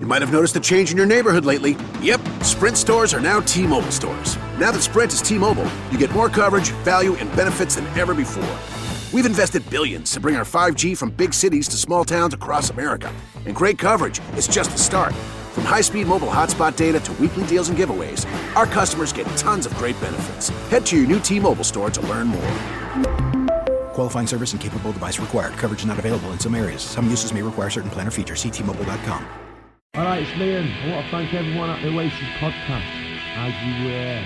You might have noticed a change in your neighborhood lately. Yep, Sprint stores are now T-Mobile stores. Now that Sprint is T-Mobile, you get more coverage, value, and benefits than ever before. We've invested billions to bring our 5G from big cities to small towns across America. And great coverage is just the start. From high-speed mobile hotspot data to weekly deals and giveaways, our customers get tons of great benefits. Head to your new T-Mobile store to learn more. Qualifying service and capable device required. Coverage not available in some areas. Some uses may require certain plan or features. See T-Mobile.com. All right, it's Liam. I want to thank everyone at the Oasis podcast. As you were.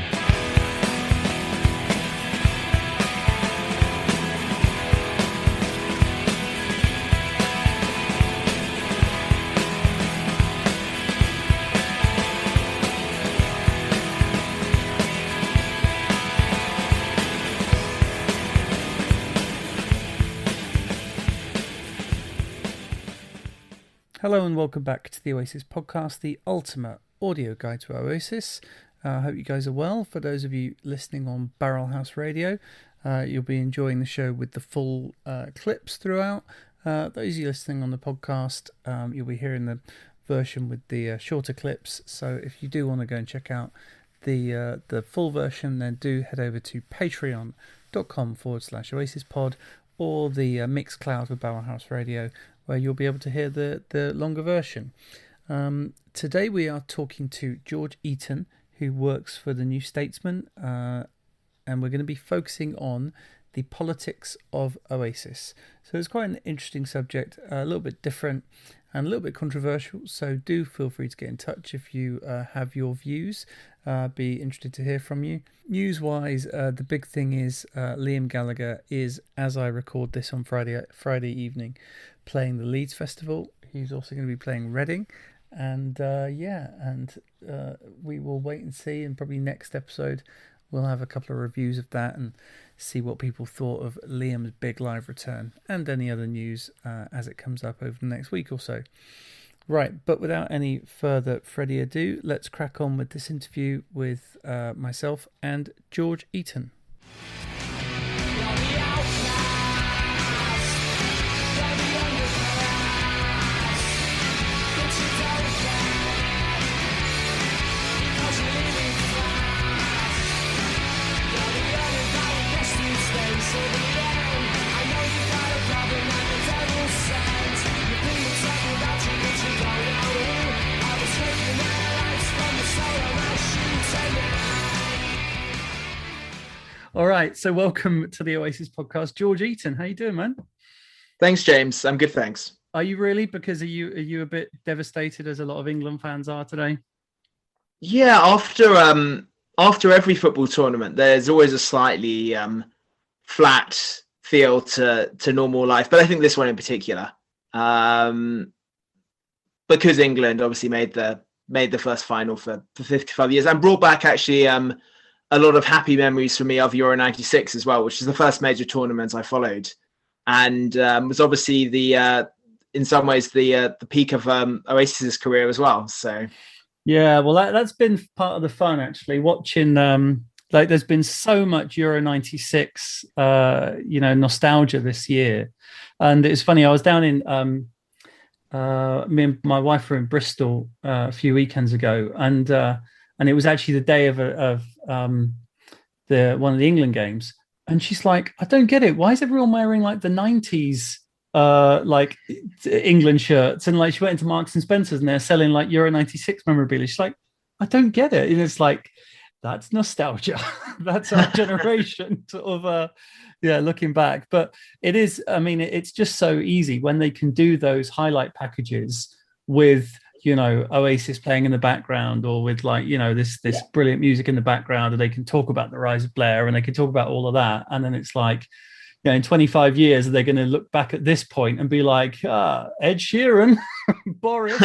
Hello and welcome back to the Oasis podcast, the ultimate audio guide to Oasis. I hope you guys are well. For those of you listening on Barrelhouse Radio, you'll be enjoying the show with the full clips throughout. Those of you listening on the podcast, you'll be hearing the version with the shorter clips. So if you do want to go and check out the full version, then do head over to patreon.com/OasisPod or the Mixcloud with Barrelhouse Radio, where you'll be able to hear the longer version. Today we are talking to George Eaton, who works for the New Statesman, and we're going to be focusing on the politics of Oasis. So it's quite an interesting subject, a little bit different and a little bit controversial, so do feel free to get in touch if you have your views. Be interested to hear from you. News-wise, the big thing is Liam Gallagher is, as I record this on Friday evening, playing the Leeds Festival. He's also going to be playing Reading, and we will wait and see, and probably next episode we'll have a couple of reviews of that and see what people thought of Liam's big live return and any other news as it comes up over the next week or so. Right, but without any further Freddie ado, let's crack on with this interview with myself and George Eaton. All right, so welcome to the Oasis podcast, George Eaton. How you doing, man? Thanks, James. I'm good, thanks. Are you really? Because are you a bit devastated, as a lot of England fans are today? Yeah, after every football tournament, there's always a slightly flat feel to normal life, but I think this one in particular, because England obviously made the first final for 55 years and brought back actually a lot of happy memories for me of Euro 96 as well, which is the first major tournament I followed, and was obviously in some ways the peak of Oasis's career as well. So yeah, well that's been part of the fun, actually, watching there's been so much Euro 96 nostalgia this year. And it's funny, I was down in me and my wife were in Bristol a few weekends ago, and it was actually the day of one of the England games, and she's like, I don't get it, why is everyone wearing like the 90s like England shirts? And like, she went into Marks and Spencer's and they're selling like Euro 96 memorabilia. She's like, I don't get it. And it's like, that's nostalgia. That's our generation sort of looking back. But it is, I mean, it's just so easy when they can do those highlight packages with, Oasis playing in the background, or with this brilliant music in the background, and they can talk about the rise of Blair and they can talk about all of that. And then it's like, in 25 years, they're going to look back at this point and be like, Ed Sheeran, Boris,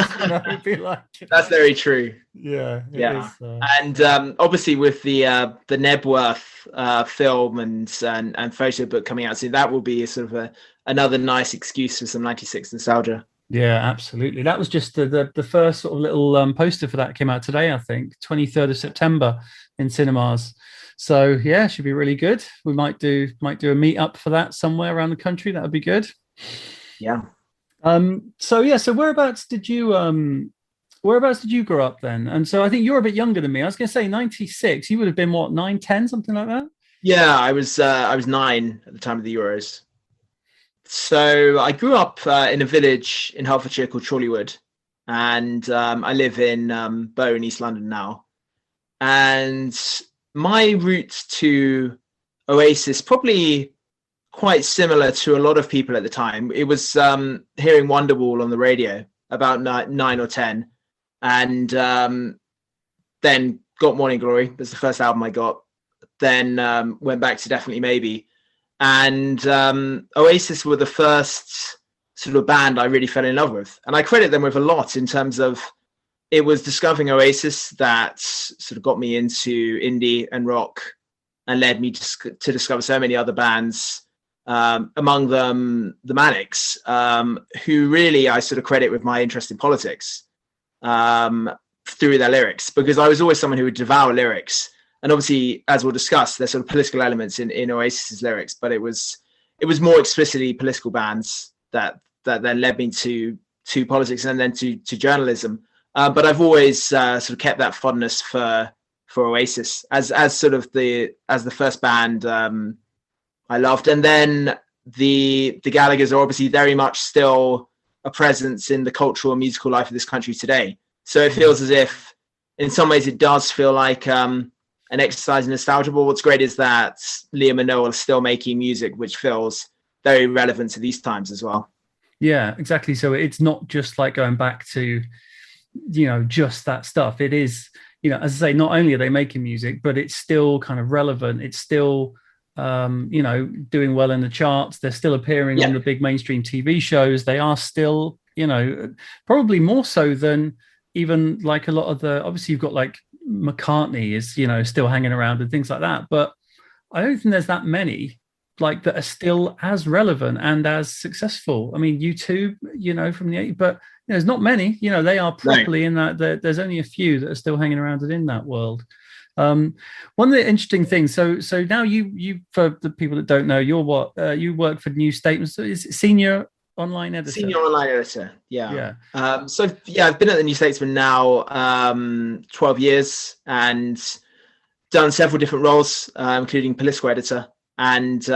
be like, that's very true. Yeah. Yeah. And obviously with the Nebworth film and photo book coming out soon, that will be sort of another nice excuse for some 96 nostalgia. Yeah, absolutely. That was just the first sort of little poster for that came out today, I think, 23rd of September in cinemas. So yeah, should be really good. We might do a meet up for that somewhere around the country. That would be good. Yeah. So whereabouts did you Whereabouts did you grow up then? And so I think you're a bit younger than me. I was going to say 96. You would have been what, 9, 10, something like that? Yeah, I was 9 at the time of the Euros. So I grew up in a village in Hertfordshire called Chorleywood, and I live in Bow in East London now. And my route to Oasis, probably quite similar to a lot of people at the time. It was hearing Wonderwall on the radio about 9 or 10, and then got Morning Glory. That's the first album I got. Then went back to Definitely Maybe. And Oasis were the first sort of band I really fell in love with. And I credit them with a lot in terms of it was discovering Oasis that sort of got me into indie and rock and led me to discover so many other bands, among them the Manics, who really I sort of credit with my interest in politics through their lyrics, because I was always someone who would devour lyrics. And obviously, as we'll discuss, there's sort of political elements in Oasis's lyrics, but it was more explicitly political bands that then led me to politics and then to journalism. But I've always sort of kept that fondness for Oasis as sort of the first band I loved. And then the Gallaghers are obviously very much still a presence in the cultural and musical life of this country today. So it feels as if, in some ways, it does feel like an exercise in nostalgia. But what's great is that Liam and Noel are still making music which feels very relevant to these times as well. Yeah, exactly. So it's not just like going back to, just that stuff. It is, as I say, not only are they making music, but it's still kind of relevant. It's still, doing well in the charts. They're still appearing on the big mainstream TV shows. They are still, probably more so than even like a lot of the, obviously you've got like McCartney is, still hanging around and things like that. But I don't think there's that many like that are still as relevant and as successfof. I mean, U2, from the 80s, but there's not many, they are properly in that. There's only a few that are still hanging around in that world. One of the interesting things, so now you for the people that don't know, you're what you work for New Statements. Is it senior online editor? Senior online editor, yeah. I've been at the New Statesman now 12 years and done several different roles, including political editor. And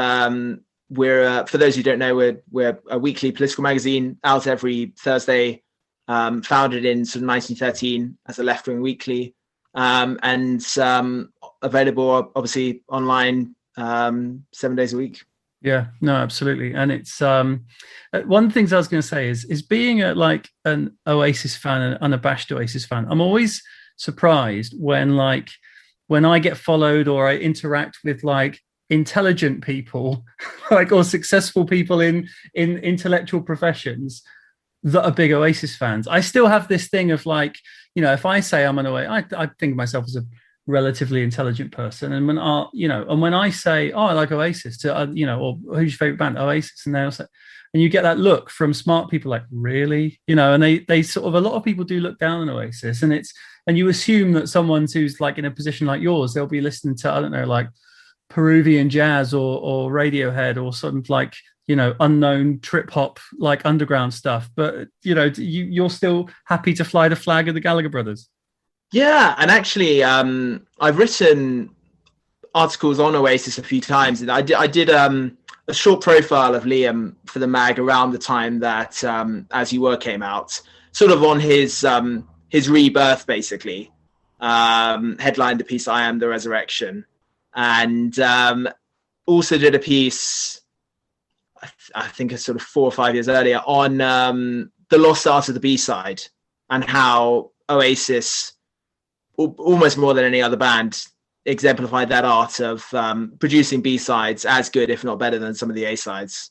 we're for those who don't know, we're a weekly political magazine out every Thursday, founded in sort of 1913 as a left-wing weekly, and available obviously online 7 days a week. Yeah, no, absolutely. And it's one of the things I was going to say is being an Oasis fan, an unabashed Oasis fan, I'm always surprised when I get followed or I interact with like intelligent people or successful people in intellectual professions that are big Oasis fans. I still have this thing of if I say I'm an Oasis, I think of myself as a relatively intelligent person, and when I say, I like Oasis, or who's your favorite band? Oasis, and they'll say, and you get that look from smart people like, really, and they sort of, a lot of people do look down on Oasis, and you assume that someone who's like in a position like yours, they'll be listening to, I don't know, like Peruvian jazz or Radiohead or sort of like unknown trip hop like underground stuff, but you're still happy to fly the flag of the Gallagher brothers. Yeah, and actually, I've written articles on Oasis a few times, and I did a short profile of Liam for the mag around the time that As You Were came out, sort of on his rebirth, basically. Headlined the piece "I Am the Resurrection," and also did a piece, I think, a sort of 4 or 5 years earlier, on the lost art of the B-side and how Oasis, almost more than any other band, exemplified that art of producing B-sides as good, if not better, than some of the A-sides.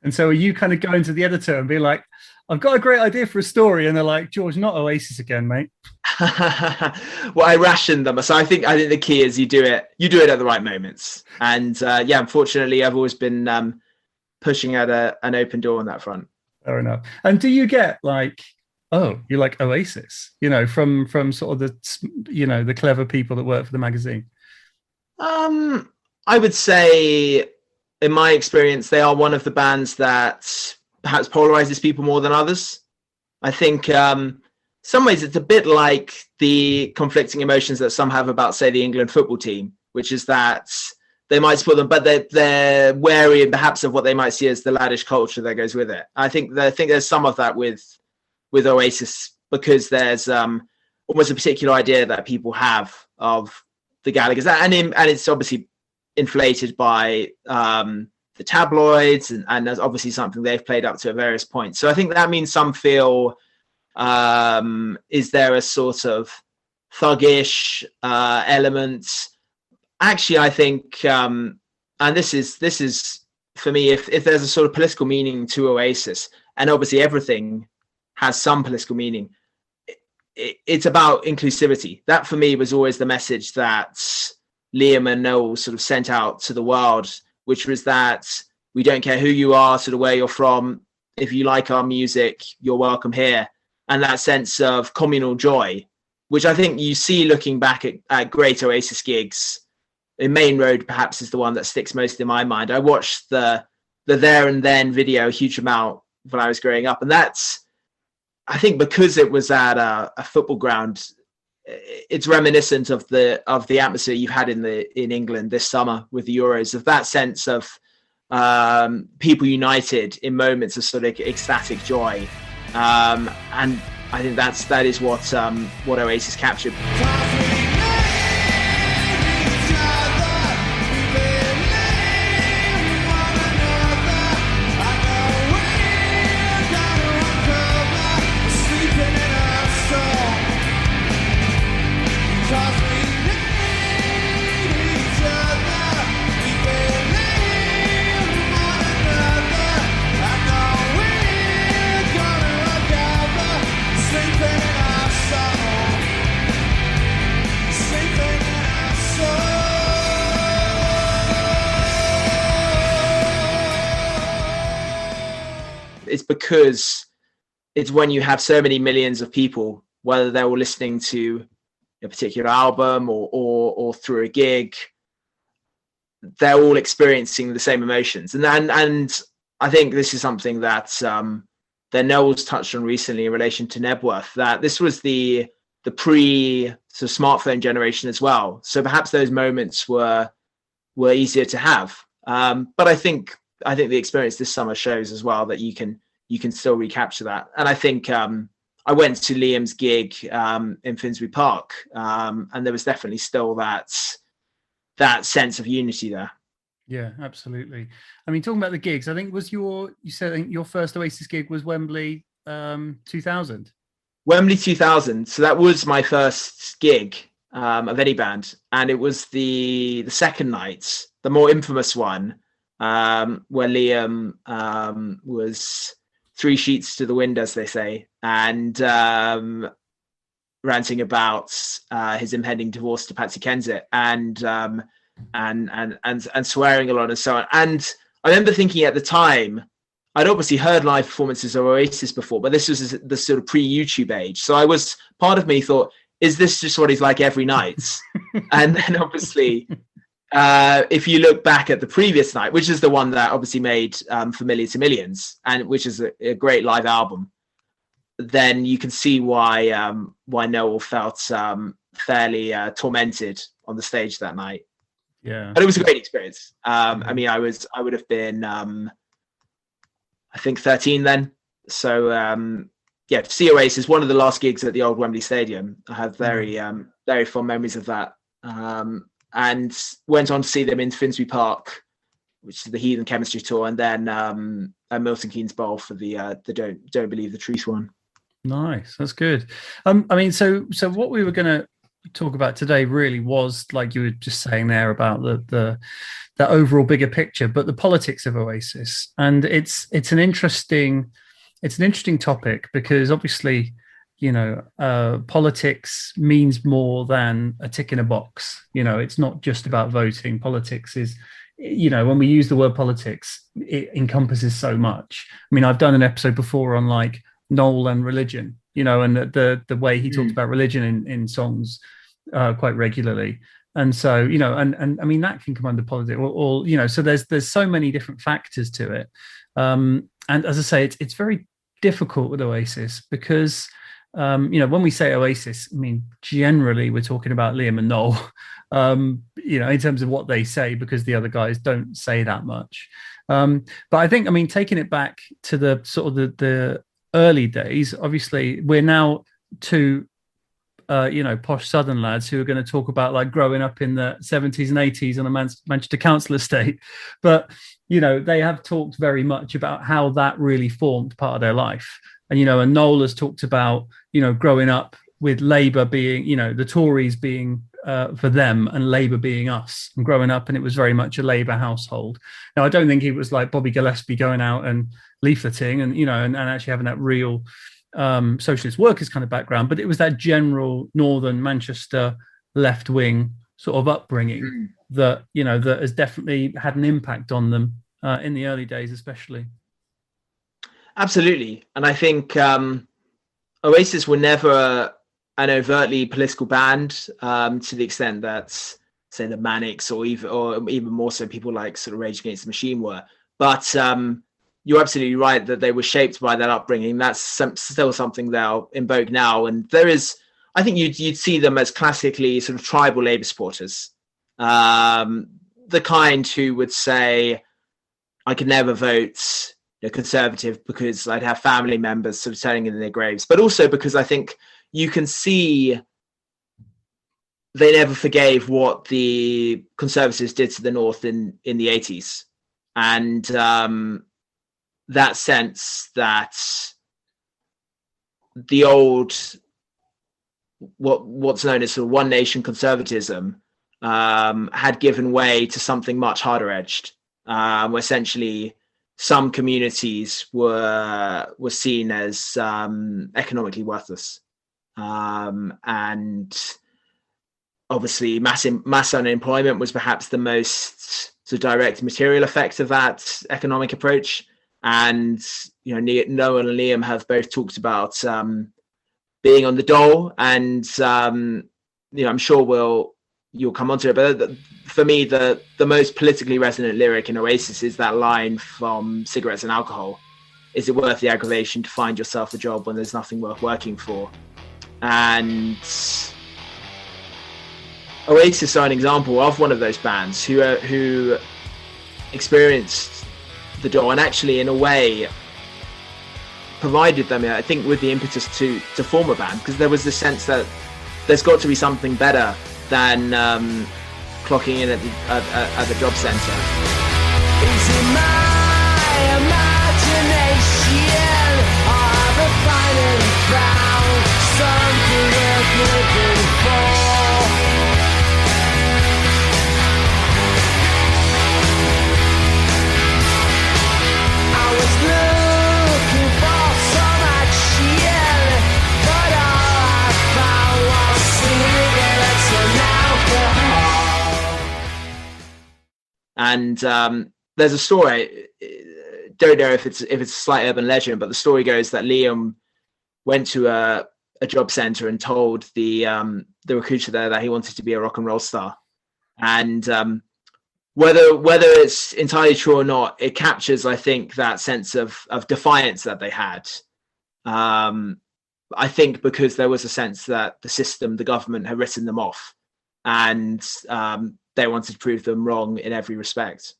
And so are you kind of going to the editor and be like, I've got a great idea for a story, and they're like, George, not Oasis again, mate? Well, I ration them. So I think the key is you do it at the right moments. And unfortunately, I've always been pushing at an open door on that front. Fair enough. And do you get like, oh, you like Oasis, from sort of the clever people that work for the magazine? I would say, in my experience, they are one of the bands that perhaps polarizes people more than others. I think some ways it's a bit like the conflicting emotions that some have about, say, the England football team, which is that they might support them, but they're wary and perhaps of what they might see as the laddish culture that goes with it. I think there's some of that with Oasis, because there's almost a particular idea that people have of the Gallagher's, and it's obviously inflated by the tabloids, and there's obviously something they've played up to at various points. So I think that means some feel, is there a sort of thuggish element? Actually, I think, and this is for me, if there's a sort of political meaning to Oasis, and obviously everything has some political meaning, it's about inclusivity. That for me was always the message that Liam and Noel sort of sent out to the world, which was that we don't care who you are, sort of where you're from. If you like our music, you're welcome here. And that sense of communal joy, which I think you see looking back at great Oasis gigs. In Main Road, perhaps, is the one that sticks most in my mind. I watched the There and Then video a huge amount when I was growing up. And that's, I think, because it was at a football ground, it's reminiscent of the atmosphere you've had in England this summer with the Euros, of that sense of people united in moments of sort of ecstatic joy, and I think that is what Oasis captured. It's because it's when you have so many millions of people, whether they're all listening to a particular album or through a gig, they're all experiencing the same emotions. And I think this is something that Noel's touched on recently in relation to Nebworth, that this was the pre sort of smartphone generation as well. So perhaps those moments were easier to have. But I think the experience this summer shows as well that you can still recapture that. And I think I went to Liam's gig in Finsbury Park, and there was definitely still that sense of unity there. Yeah, absolutely. I mean, talking about the gigs, I think you said your first Oasis gig was Wembley 2000. Wembley 2000. So that was my first gig of any band, and it was the second night, the more infamous one, where Liam was 3 sheets to the wind, as they say, and ranting about his impending divorce to Patsy Kensit, and swearing a lot and so on. And I remember thinking at the time, I'd obviously heard live performances of Oasis before, but this was the sort of pre-YouTube age. So part of me thought, is this just what he's like every night? And then obviously, if you look back at the previous night, which is the one that obviously made Familiar to Millions, and which is a great live album, then you can see why Noel felt fairly tormented on the stage that night. Yeah, but it was a great experience. I mean, I would have been I think 13 then. So yeah, to see Oasis, one of the last gigs at the old Wembley Stadium. I have very fond memories of that. And went on to see them in Finsbury Park, which is the Heathen Chemistry tour, and then at Milton Keynes Bowl for the Don't Believe the Truth one. Nice, that's good. I mean, so what we were going to talk about today really was, like you were just saying there, about the overall bigger picture, but the politics of Oasis. And it's an interesting topic, because obviously, you know, politics means more than a tick in a box. You know, it's not just about voting. Politics is, you know, when we use the word politics, it encompasses so much. I mean, I've done an episode before on like Noel and religion, you know, and the way he talked about religion in songs quite regularly. And so, you know, and I mean, that can come under politics, or you know, so there's so many different factors to it. And as I say, it's very difficult with Oasis, because when we say Oasis, I mean, generally we're talking about Liam and Noel, in terms of what they say, because the other guys don't say that much. But I think, I mean, taking it back to the sort of the early days, obviously we're now two, posh Southern lads who are going to talk about like growing up in the 70s and 80s on a Manchester council estate. But, they have talked very much about how that really formed part of their life. And, and Noel has talked about, growing up with Labour being, the Tories being for them and Labour being us, and growing up, and it was very much a Labour household. Now, I don't think he was like Bobby Gillespie going out and leafleting and, and actually having that real socialist workers kind of background, but it was that general northern Manchester left wing sort of upbringing that, that has definitely had an impact on them in the early days, especially. Absolutely. And I think Oasis were never an overtly political band, to the extent that, say, the Manics or even more so people like sort of Rage Against the Machine were. But you're absolutely right that they were shaped by that upbringing. That's still something they'll invoke now. And there is, I think you'd see them as classically sort of tribal Labour supporters, the kind who would say, I could never vote Conservative because I'd have family members sort of turning in their graves, but also because I think you can see they never forgave what the Conservatives did to the North in the 80s. And that sense that the old, what's known as sort of one nation conservatism had given way to something much harder edged, where essentially some communities were seen as economically worthless. And obviously mass unemployment was perhaps the most sort of direct material effect of that economic approach. And, Noel and Liam have both talked about being on the dole, and, I'm sure you'll come onto it. But for me, the most politically resonant lyric in Oasis is that line from Cigarettes and Alcohol. Is it worth the aggravation to find yourself a job when there's nothing worth working for? And Oasis are an example of one of those bands who experienced the door and actually, in a way, provided them, I think, with the impetus to form a band, because there was this sense that there's got to be something better than clocking in at the job centre. Is it my imagination, or have I finally found something worth living for? I was looking for some action, but all I found was cigarettes and alcohol. And there's a story, don't know if it's a slight urban legend, but the story goes that Liam went to a job centre and told the recruiter there that he wanted to be a rock and roll star. And whether it's entirely true or not, it captures, I think, that sense of defiance that they had. I think because there was a sense that the system, the government, had written them off, and they wanted to prove them wrong in every respect.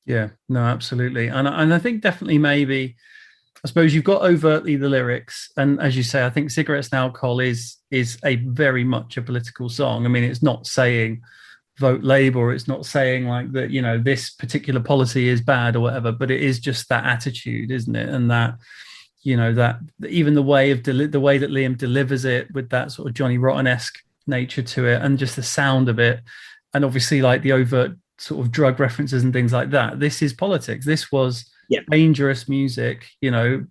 Yeah, no, absolutely. And I think definitely maybe, I suppose you've got overtly the lyrics. And as you say, I think Cigarettes and Alcohol is a very much a political song. I mean, it's not saying vote Labour, or it's not saying like that, this particular policy is bad or whatever, but it is just that attitude, isn't it? And that, that even the way that Liam delivers it with that sort of Johnny Rotten-esque nature to it, and just the sound of it, and obviously like the overt sort of drug references and things like that. This is politics. This was dangerous music,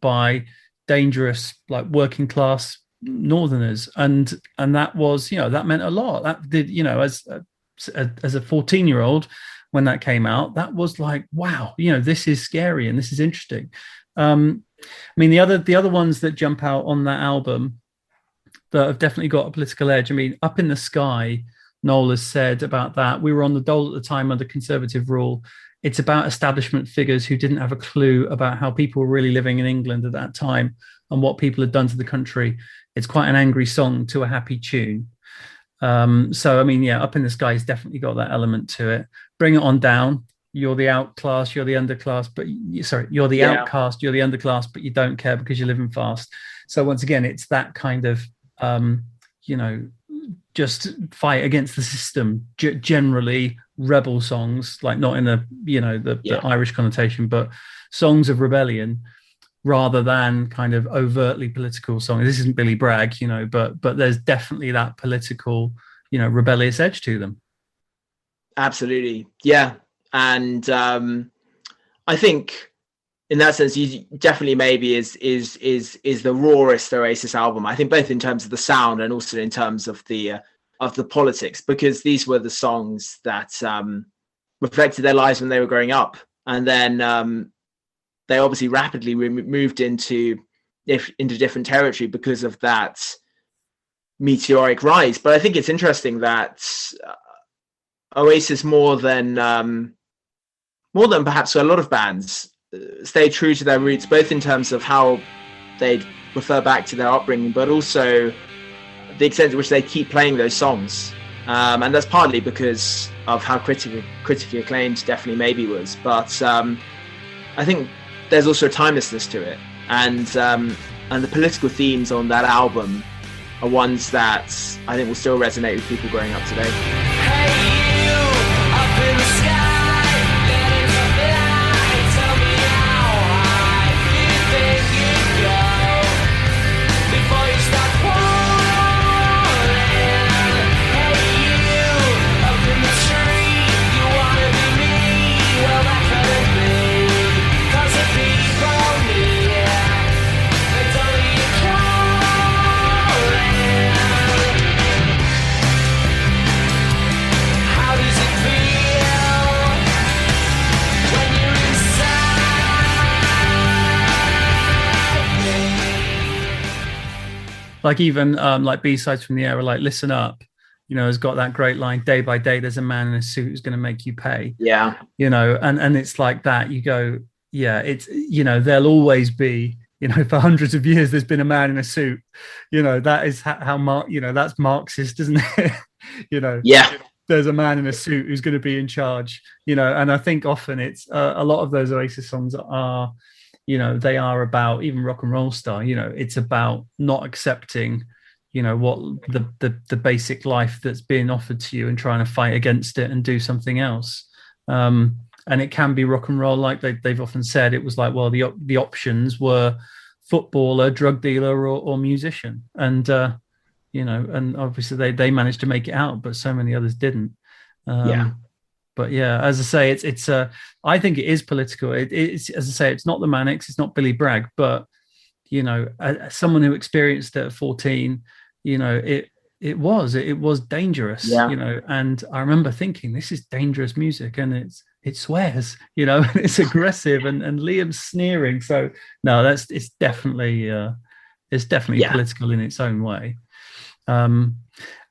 by dangerous, like, working class Northerners, and that was, that meant a lot. That did, as a 14-year-old when that came out, that was like, wow, this is scary and this is interesting. I mean, the other ones that jump out on that album that have definitely got a political edge. I mean, Up in the Sky, Noel has said about that, we were on the dole at the time under Conservative rule. It's about establishment figures who didn't have a clue about how people were really living in England at that time. and what people had done to the country. It's quite an angry song to a happy tune. So I mean, yeah, Up in the Sky has definitely got that element to it. Bring It On Down. You're the outclass, you're the underclass, but you're the outcast, you're the underclass, but you don't care because you're living fast. So once again, it's that kind of, just fight against the system. Generally, rebel songs, like not in the Irish connotation, but songs of rebellion, rather than kind of overtly political songs. This isn't Billy Bragg, but there's definitely that political, rebellious edge to them. Absolutely, yeah. And I think in that sense, you definitely maybe is the rawest Oasis album. I think both in terms of the sound and also in terms of the politics, because these were the songs that reflected their lives when they were growing up, and then they obviously rapidly moved into different territory because of that meteoric rise. But I think it's interesting that Oasis, more than perhaps a lot of bands, stay true to their roots, both in terms of how they refer back to their upbringing, but also the extent to which they keep playing those songs. And that's partly because of how critically acclaimed Definitely Maybe was. But I think there's also a timelessness to it. And the political themes on that album are ones that I think will still resonate with people growing up today. Like even like B-sides from the era, like Listen Up, has got that great line, day by day, there's a man in a suit who's going to make you pay. Yeah. And it's like that. You go, yeah, it's, there'll always be, for hundreds of years, there's been a man in a suit. That is how that's Marxist, isn't it? Yeah. There's a man in a suit who's going to be in charge, and I think often it's a lot of those Oasis songs are, they are about, even Rock and Roll Star, it's about not accepting, what the basic life that's being offered to you and trying to fight against it and do something else. And it can be rock and roll, like they've often said. It was like, well, the options were footballer, drug dealer, or musician. And, and obviously they managed to make it out, but so many others didn't. But yeah, as I say, it's I think it is political. It's, as I say, it's not the Manics, it's not Billy Bragg, but as someone who experienced it at 14, it was dangerous. And I remember thinking, this is dangerous music, and it swears, and it's aggressive, and Liam's sneering. So no, it's definitely political in its own way. And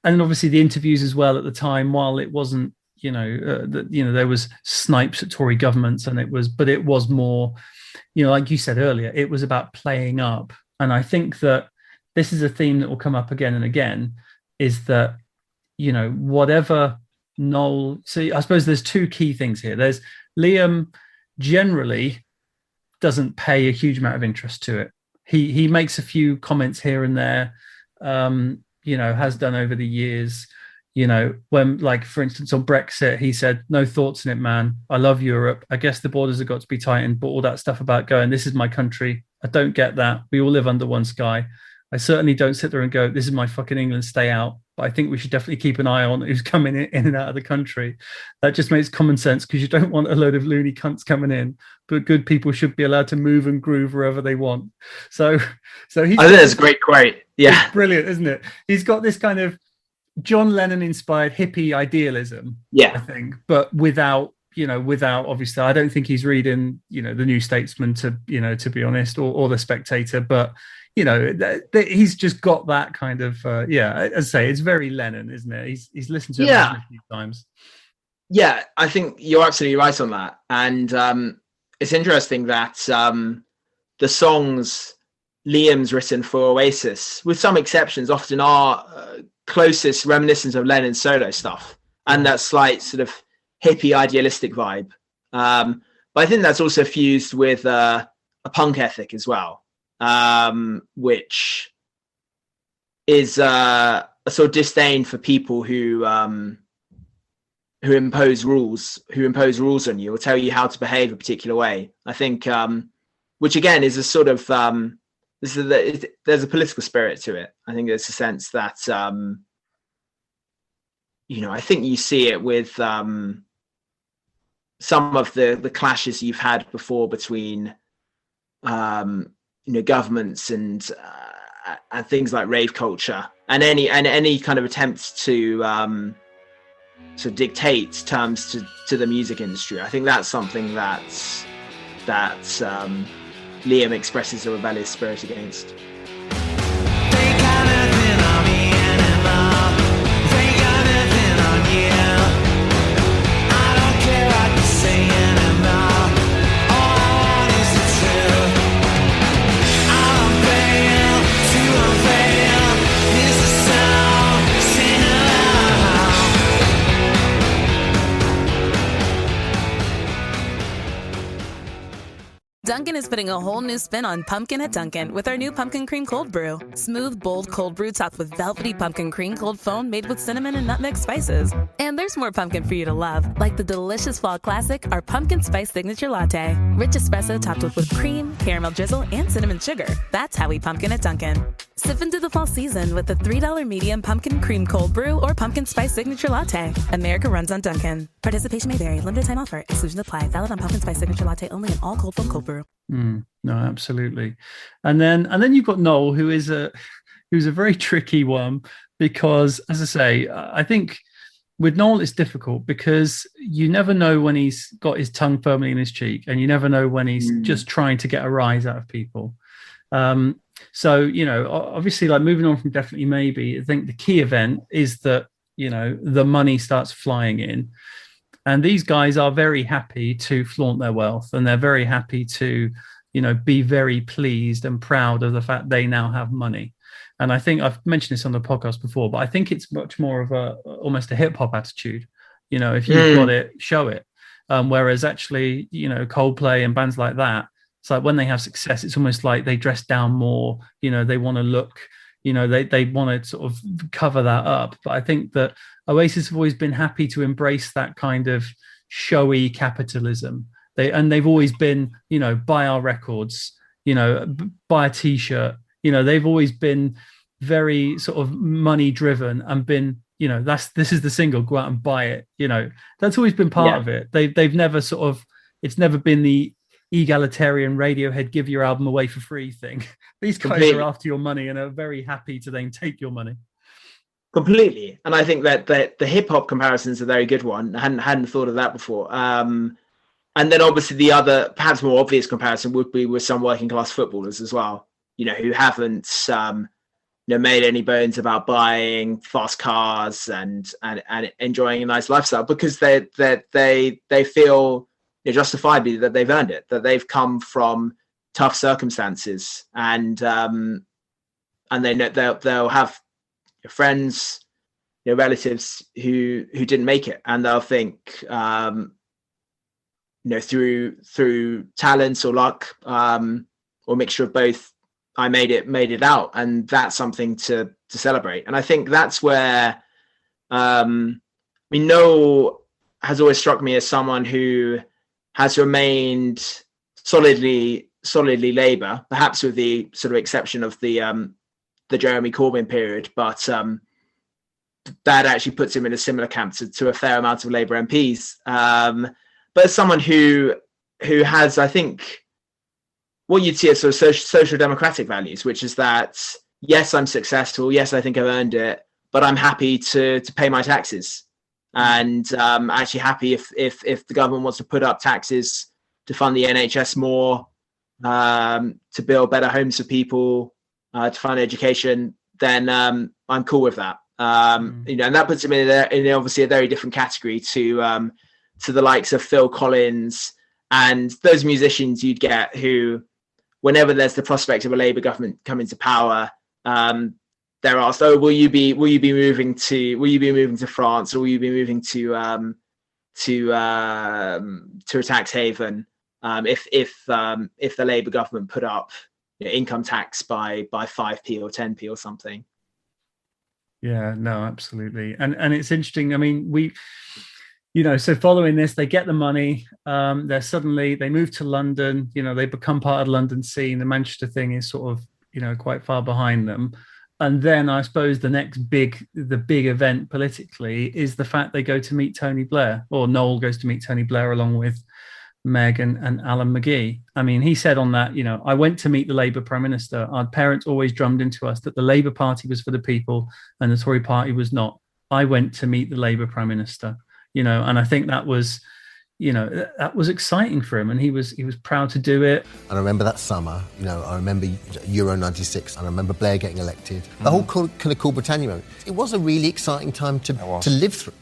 obviously the interviews as well at the time, while it wasn't, there was snipes at Tory governments, and it was more, like you said earlier, it was about playing up. And I think that this is a theme that will come up again and again, is that, whatever Noel, so I suppose there's two key things here. There's Liam generally doesn't pay a huge amount of interest to it. He makes a few comments here and there, has done over the years. When, like, for instance, on Brexit, he said, no thoughts in it, man. I love Europe. I guess the borders have got to be tightened, but all that stuff about going, this is my country. I don't get that. We all live under one sky. I certainly don't sit there and go, this is my fucking England, stay out. But I think we should definitely keep an eye on who's coming in and out of the country. That just makes common sense, because you don't want a load of loony cunts coming in, but good people should be allowed to move and groove wherever they want. So he's, I think that's a great quote. Yeah. It's brilliant, isn't it? He's got this kind of John Lennon inspired hippie idealism, I think, but without obviously, I don't think he's reading, the New Statesman to be honest, or the Spectator, but he's just got that kind of as I say, it's very Lennon, isn't it? He's listened to it a few times. Yeah, I think you're absolutely right on that. And it's interesting that the songs Liam's written for Oasis, with some exceptions, often are closest reminiscent of Lennon's solo stuff and that slight sort of hippie idealistic vibe. But I think that's also fused with a punk ethic as well, which is a sort of disdain for people who impose rules on you or tell you how to behave a particular way. I think, which again is a sort of there's a political spirit to it. I think there's a sense that I think you see it with some of the clashes you've had before between governments and things like rave culture and any kind of attempts to dictate terms to the music industry. I think that's something that Liam expresses a rebellious spirit against. Dunkin' is putting a whole new spin on pumpkin at Dunkin' with our new pumpkin cream cold brew. Smooth, bold cold brew topped with velvety pumpkin cream cold foam made with cinnamon and nutmeg spices. And there's more pumpkin for you to love, like the delicious fall classic, our pumpkin spice signature latte. Rich espresso topped with whipped cream, caramel drizzle, and cinnamon sugar. That's how we pumpkin at Dunkin'. Sip into the fall season with the $3 medium pumpkin cream cold brew or pumpkin spice signature latte. America runs on Dunkin'. Participation may vary. Limited time offer. Exclusions apply. Valid on pumpkin spice signature latte only in all cold foam cold brew. No, absolutely. And then you've got Noel, who's a very tricky one because, as I say, I think with Noel it's difficult because you never know when he's got his tongue firmly in his cheek, and you never know when he's just trying to get a rise out of people. So, obviously, like moving on from Definitely Maybe, I think the key event is that, the money starts flying in. And these guys are very happy to flaunt their wealth, and they're very happy to, be very pleased and proud of the fact they now have money. And I think I've mentioned this on the podcast before, but I think it's much more of almost a hip hop attitude. If you've got it, show it. Whereas actually, Coldplay and bands like that, it's like when they have success, it's almost like they dress down more, they want to look, they want to sort of cover that up. But I think that Oasis have always been happy to embrace that kind of showy capitalism. They've always been, buy our records, buy a T-shirt. They've always been very sort of money driven and been, this is the single, go out and buy it. That's always been part of it. They've never it's never been the egalitarian Radiohead give your album away for free thing. These guys are after your money and are very happy to then take your money. Completely. And I think that the hip hop comparison is a very good one. I hadn't thought of that before. And then obviously the other, perhaps more obvious comparison would be with some working class footballers as well, who haven't made any bones about buying fast cars and enjoying a nice lifestyle because they feel justifiably that they've earned it, that they've come from tough circumstances, and they know they'll have friends, relatives who didn't make it, and they'll think through talent or luck or mixture of both, I made it out, and that's something to celebrate. And I think that's where Noel has always struck me as someone who has remained solidly Labour, perhaps with the sort of exception of the Jeremy Corbyn period, but that actually puts him in a similar camp to a fair amount of Labour MPs. But as someone who has, I think, what you'd see as sort of social democratic values, which is that, yes, I'm successful, yes, I think I've earned it, but I'm happy to pay my taxes. And actually happy if the government wants to put up taxes to fund the NHS more, to build better homes for people, to fund education, then I'm cool with that. And that puts him in obviously a very different category to the likes of Phil Collins and those musicians you'd get who whenever there's the prospect of a Labour government coming to power, they're asked, "Oh, will you be moving to France, or will you be moving to a tax haven if the Labour government put up income tax by 5p or 10p or something?" Yeah, no, absolutely. And it's interesting. I mean, so following this, they get the money. They move to London. They become part of the London scene. The Manchester thing is sort of, quite far behind them. And then I suppose the big event politically is the fact they go to meet Tony Blair, or Noel goes to meet Tony Blair along with Meg and Alan McGee. I mean, he said on that, I went to meet the Labour Prime Minister. Our parents always drummed into us that the Labour Party was for the people and the Tory Party was not. I went to meet the Labour Prime Minister, and I think that was, that was exciting for him, and he was proud to do it. And I remember that summer, I remember Euro 96, and I remember Blair getting elected. The whole kind of Cool Britannia moment. It was a really exciting time to live through.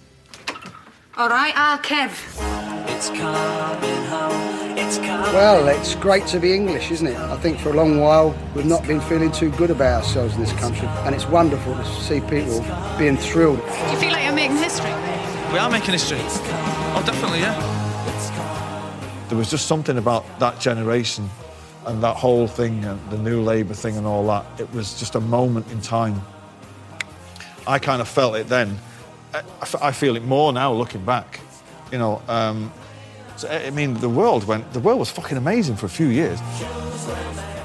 All right, Kev. It's coming home, it's coming. Well, it's great to be English, isn't it? I think for a long while we've not been feeling too good about ourselves in this country, and it's wonderful to see people being thrilled. Do you feel like you're making history? We are making history. Oh, definitely, yeah. There was just something about that generation and that whole thing, and the New Labour thing and all that. It was just a moment in time. I kind of felt it then. I feel it more now looking back. So, I mean, the world was fucking amazing for a few years.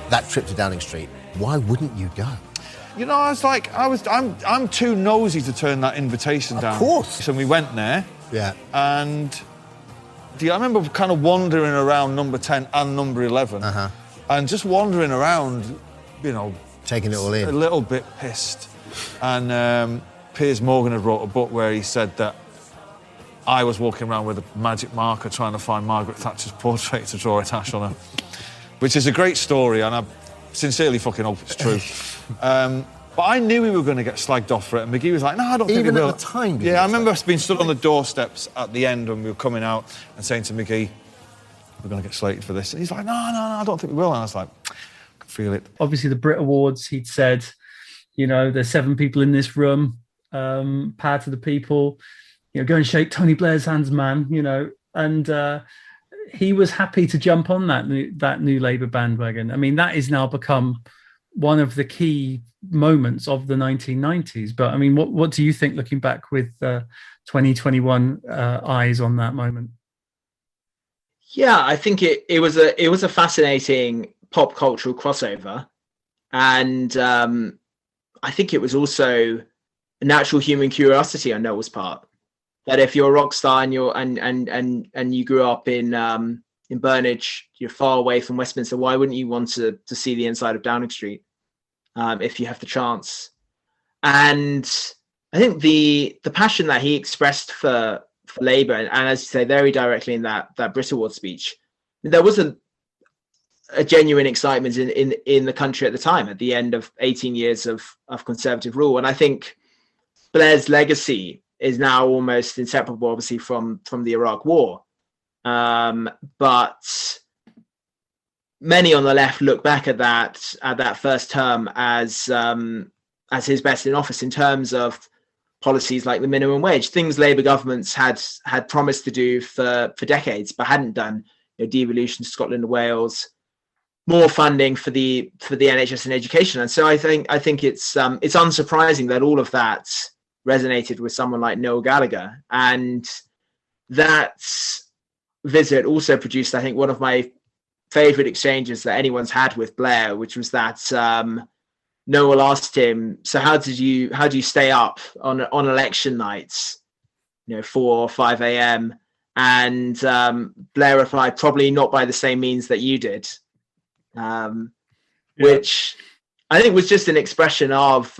That trip to Downing Street, why wouldn't you go? I was like, I'm too nosy to turn that invitation down. Of course. So we went there. Yeah. And I remember kind of wandering around number 10 and number 11. Uh-huh. And just wandering around, taking it all in. A little bit pissed. And Piers Morgan had wrote a book where he said that I was walking around with a magic marker trying to find Margaret Thatcher's portrait to draw a tash on her, which is a great story, and I sincerely fucking hope it's true. But I knew we were going to get slagged off for it, and McGee was like, "No, I don't think we will." Even at the time? Yeah, I remember us being stood on the doorsteps at the end when we were coming out and saying to McGee, "We're going to get slated for this." And he's like, no, I don't think we will. And I was like, I can feel it. Obviously, the Brit Awards, he'd said, there's 7 people in this room, power to the people, go and shake Tony Blair's hands, man, and he was happy to jump on that new Labour bandwagon. I mean, that is now become one of the key moments of the 1990s. But I mean, what do you think, looking back with 2021 eyes on that moment? Yeah, I think it was a fascinating pop cultural crossover, and I think it was also a natural human curiosity on Noel's part. That if you're a rock star and you grew up in Burnage, you're far away from Westminster, why wouldn't you want to see the inside of Downing Street if you have the chance? And I think the passion that he expressed for Labour, and as you say, very directly in that Brit Award speech, there was a genuine excitement in the country at the time, at the end of 18 years of Conservative rule. And I think Blair's legacy is now almost inseparable, obviously, from the Iraq War. But many on the left look back at that first term as his best in office in terms of policies like the minimum wage, things Labour governments had promised to do for decades but hadn't done. Devolution to Scotland and Wales, more funding for the NHS and education. And so I think it's unsurprising that all of that resonated with someone like Noel Gallagher. And that visit also produced, I think, one of my favourite exchanges that anyone's had with Blair, which was that Noel asked him, "So how do you stay up on election nights, 4 or 5 a.m.?" And Blair replied, "Probably not by the same means that you did," which I think was just an expression of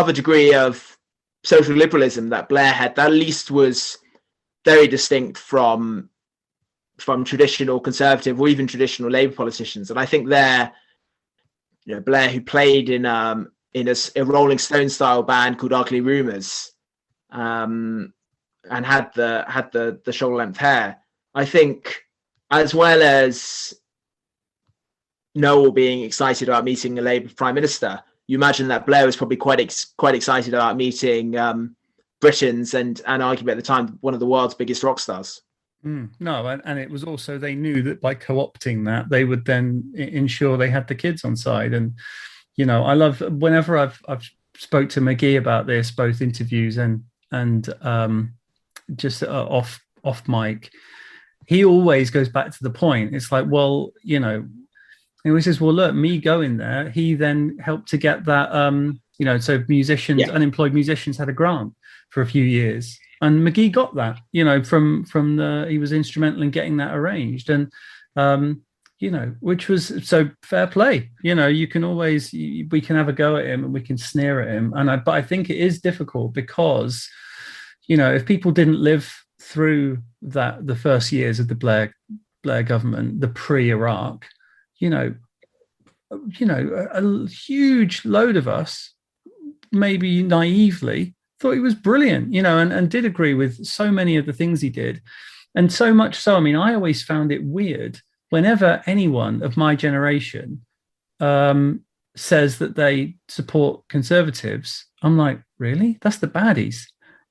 a degree of social liberalism that Blair had, that at least was very distinct from traditional Conservative or even traditional Labour politicians. And I think there, Blair, who played in a Rolling Stone style band called Ugly Rumours, and had the shoulder length hair, I think, as well as Noel being excited about meeting a Labour Prime Minister, you imagine that Blair was probably quite excited about meeting Britain's and arguably at the time one of the world's biggest rock stars. No, and it was also, they knew that by co-opting that, they would then ensure they had the kids on side. And, you know, I love, whenever I've spoke to McGee about this, both interviews and just off mic, he always goes back to the point. It's like, well, you know, and he says, well, look, me going there, he then helped to get that, you know, so unemployed musicians had a grant for a few years. And McGee got that, you know, he was instrumental in getting that arranged. And, you know, which was so fair play. You know, you can always, we can have a go at him and we can sneer at him. But I think it is difficult because, you know, if people didn't live through the first years of the Blair government, the pre-Iraq, you know, a huge load of us, maybe naively, thought he was brilliant, you know, and did agree with so many of the things he did. And so much so, I mean, I always found it weird whenever anyone of my generation says that they support Conservatives. I'm like, really? That's the baddies.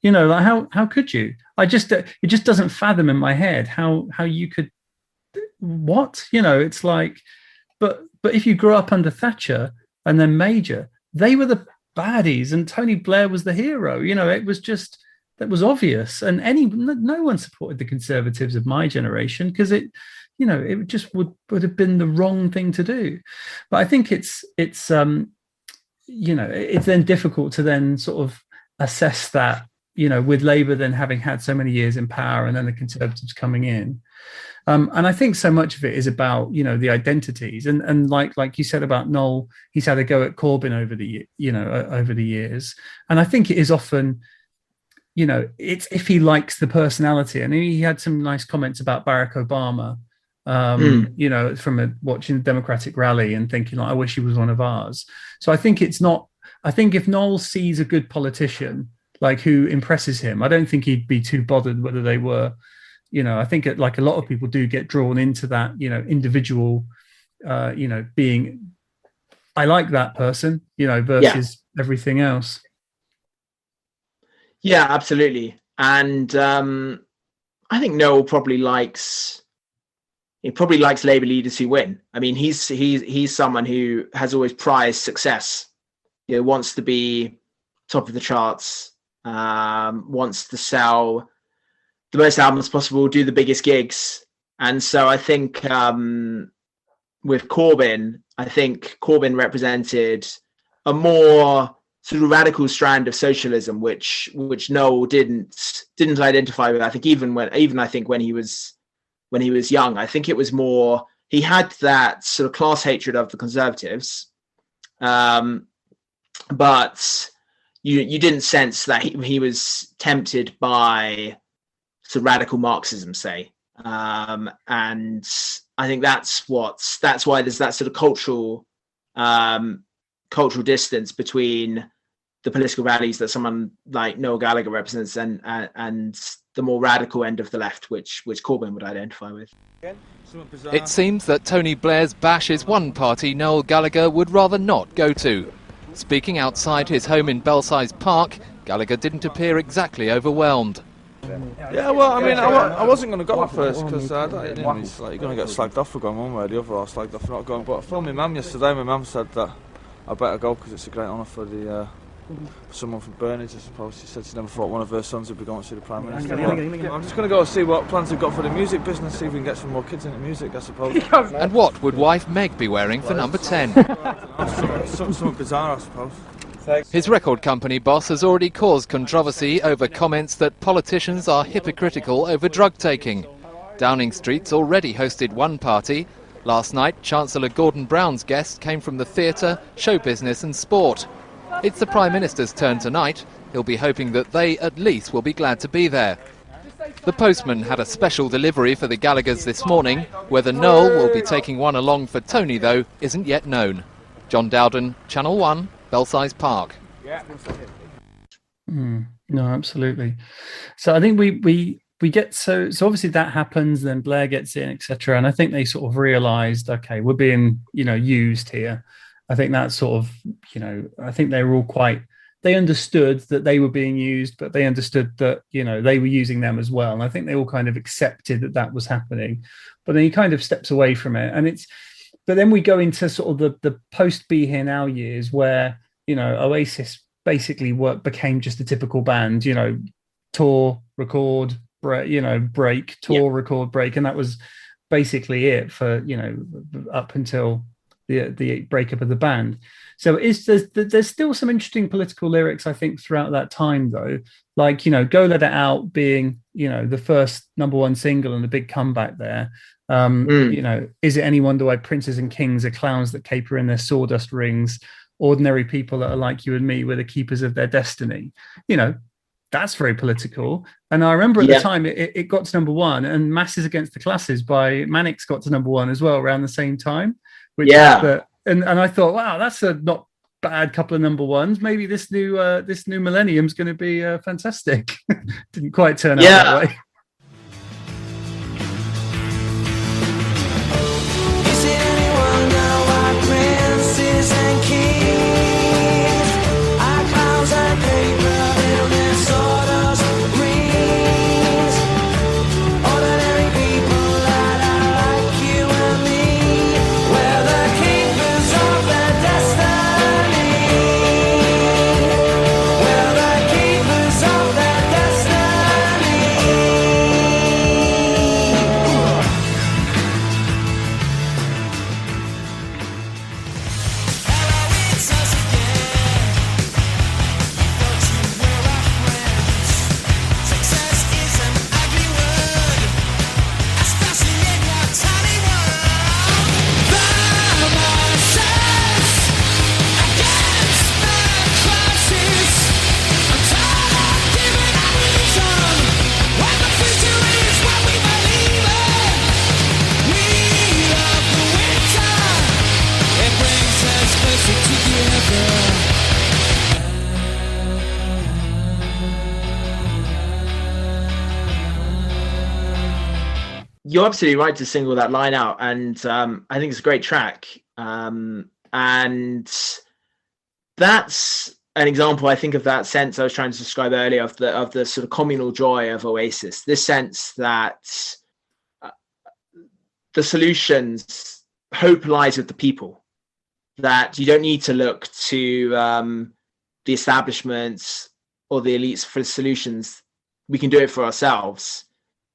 You know, like how could you? It just doesn't fathom in my head how you could, what? You know, it's like, but if you grew up under Thatcher and then Major, they were the baddies and Tony Blair was the hero. You know, it was just, that was obvious. And no one supported the Conservatives of my generation because it, you know, it just would have been the wrong thing to do. But I think it's you know, it's then difficult to then sort of assess that, you know, with Labour then having had so many years in power and then the Conservatives coming in. And I think so much of it is about, you know, the identities and like you said about Noel, he's had a go at Corbyn over the years. And I think it is often, you know, it's if he likes the personality. And he had some nice comments about Barack Obama, you know, from watching the Democratic rally and thinking, like, I wish he was one of ours. So I think I think if Noel sees a good politician, like who impresses him, I don't think he'd be too bothered whether they were, you know, I think like a lot of people do get drawn into that, you know, individual, you know, being, I like that person, you know, versus everything else. Yeah, absolutely. And I think Noel probably likes Labour leaders who win. I mean, he's someone who has always prized success. You know, wants to be top of the charts, wants to sell the most albums possible, do the biggest gigs. And so I think with Corbyn, I think Corbyn represented a more sort of radical strand of socialism, which Noel didn't identify with. I think even when he was young, I think it was more, he had that sort of class hatred of the Conservatives, but you didn't sense that he was tempted by sort of radical Marxism, say, and I think that's why there's that sort of cultural distance between the political values that someone like Noel Gallagher represents and the more radical end of the left, which Corbyn would identify with. It seems that Tony Blair's bash is one party Noel Gallagher would rather not go to. Speaking outside his home in Belsize Park, Gallagher didn't appear exactly overwhelmed. Yeah, well, I mean, I wasn't going to go at first because you're going to get slagged off for going one way or the other, or slagged off for not going. But I phoned my mum yesterday. My mum said that I better go because it's a great honour for someone from Burnage, I suppose. She said she never thought one of her sons would be going to see the Prime Minister. I'm just going to go see what plans they've got for the music business, see if we can get some more kids into music, I suppose. And what would wife Meg be wearing for number 10? Something bizarre, I suppose. His record company boss has already caused controversy over comments that politicians are hypocritical over drug taking. Downing Street's already hosted one party. Last night, Chancellor Gordon Brown's guests came from the theatre, show business and sport. It's the Prime Minister's turn tonight. He'll be hoping that they at least will be glad to be there. The postman had a special delivery for the Gallaghers this morning. Whether Noel will be taking one along for Tony, though, isn't yet known. John Dowden, Channel 1, Belsize Park. No, absolutely. So I think we we get so obviously that happens, then Blair gets in, etc. And I think they sort of realized, okay, we're being, used here. I think that's sort of, I think they were all they understood that they were being used, but they understood that, they were using them as well. And I think they all kind of accepted that that was happening. But then he kind of steps away from it. But then we go into sort of the post Be Here Now years where, Oasis basically became just a typical band, tour, record, break, tour, record, break. And that was basically it for, up until the breakup of the band. So there's still some interesting political lyrics, I think, throughout that time, though. Like, Go Let It Out being, the first #1 single and the big comeback there. Is it any wonder why princes and kings are clowns that caper in their sawdust rings? Ordinary people that are like you and me were the keepers of their destiny. That's very political. And I remember at the time it got to #1, and Masses Against the Classes by Mannix got to #1 as well around the same time. And I thought, wow, that's a not bad couple of #1s. Maybe this new millennium's going to be fantastic. Didn't quite turn out that way. Is it any wonder why princes and kings are clowns and paper in their sawdust rings? Ordinary people that are like you and me, we're the keepers of their destiny. We're the keepers of their destiny. Hello, it's us again. You thought you were our friends. Success is an ugly word, especially in your tiny world. The masses against the classes. I'm tired of giving a reason when the future is what we believe in. We love the winter. It brings us closer together. You're absolutely right to single that line out, and I think it's a great track. And that's an example, I think, of that sense I was trying to describe earlier of the sort of communal joy of Oasis. This sense that the solutions, hope lies with the people. That you don't need to look to the establishments or the elites for solutions. We can do it for ourselves.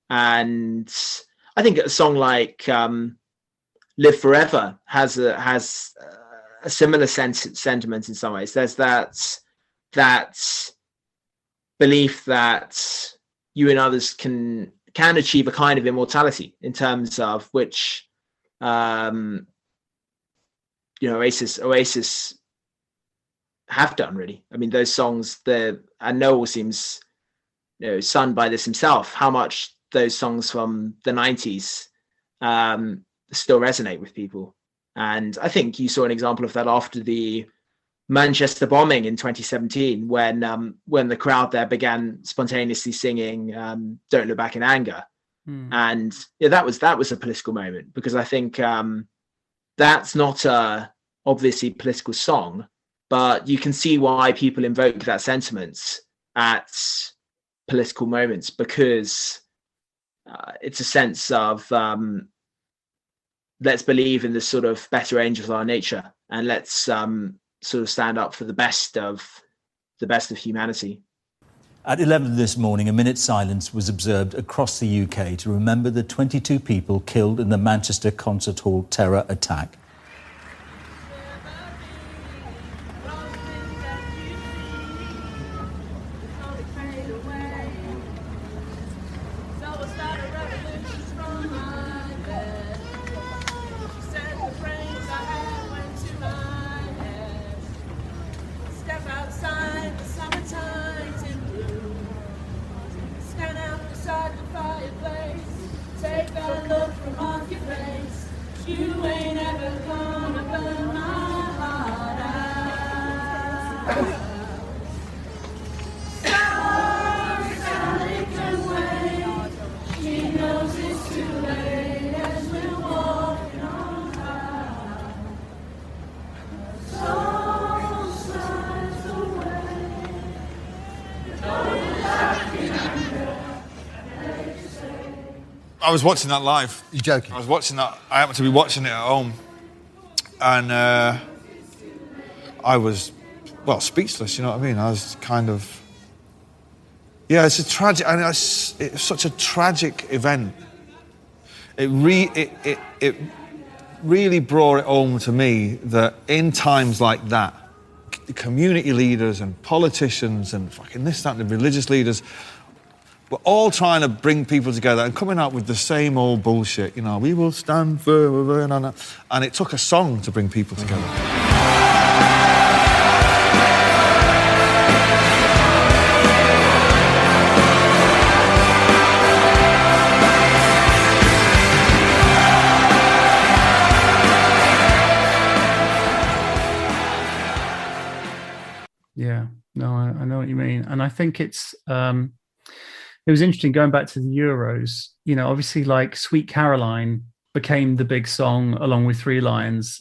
And I think a song like "Live Forever" has a similar sentiment in some ways. There's that belief that you and others can achieve a kind of immortality in terms of which Oasis have done, really. I mean, those songs, and Noel seems stunned by this himself, how much those songs from the 90s still resonate with people. And I think you saw an example of that after the Manchester bombing in 2017, when the crowd there began spontaneously singing "Don't Look Back in Anger." And that was a political moment, because I think that's not a obviously political song, but you can see why people invoke that sentiment at political moments, because it's a sense of let's believe in the sort of better angels of our nature, and let's sort of stand up for the best of humanity. At 11 this morning, a minute's silence was observed across the UK to remember the 22 people killed in the Manchester Concert Hall terror attack. You ain't ever I was watching that live. You're joking? I was watching that. I happened to be watching it at home, and I was, well, speechless. You know what I mean? I was kind of, yeah. It's a tragic, and it's such a tragic event. It really brought it home to me that in times like that, community leaders and politicians and fucking this, that, and the religious leaders, we're all trying to bring people together and coming out with the same old bullshit, you know, we will stand for, and it took a song to bring people together. Yeah, no, I know what you mean. And I think it was interesting going back to the Euros, you know, obviously like Sweet Caroline became the big song along with Three Lions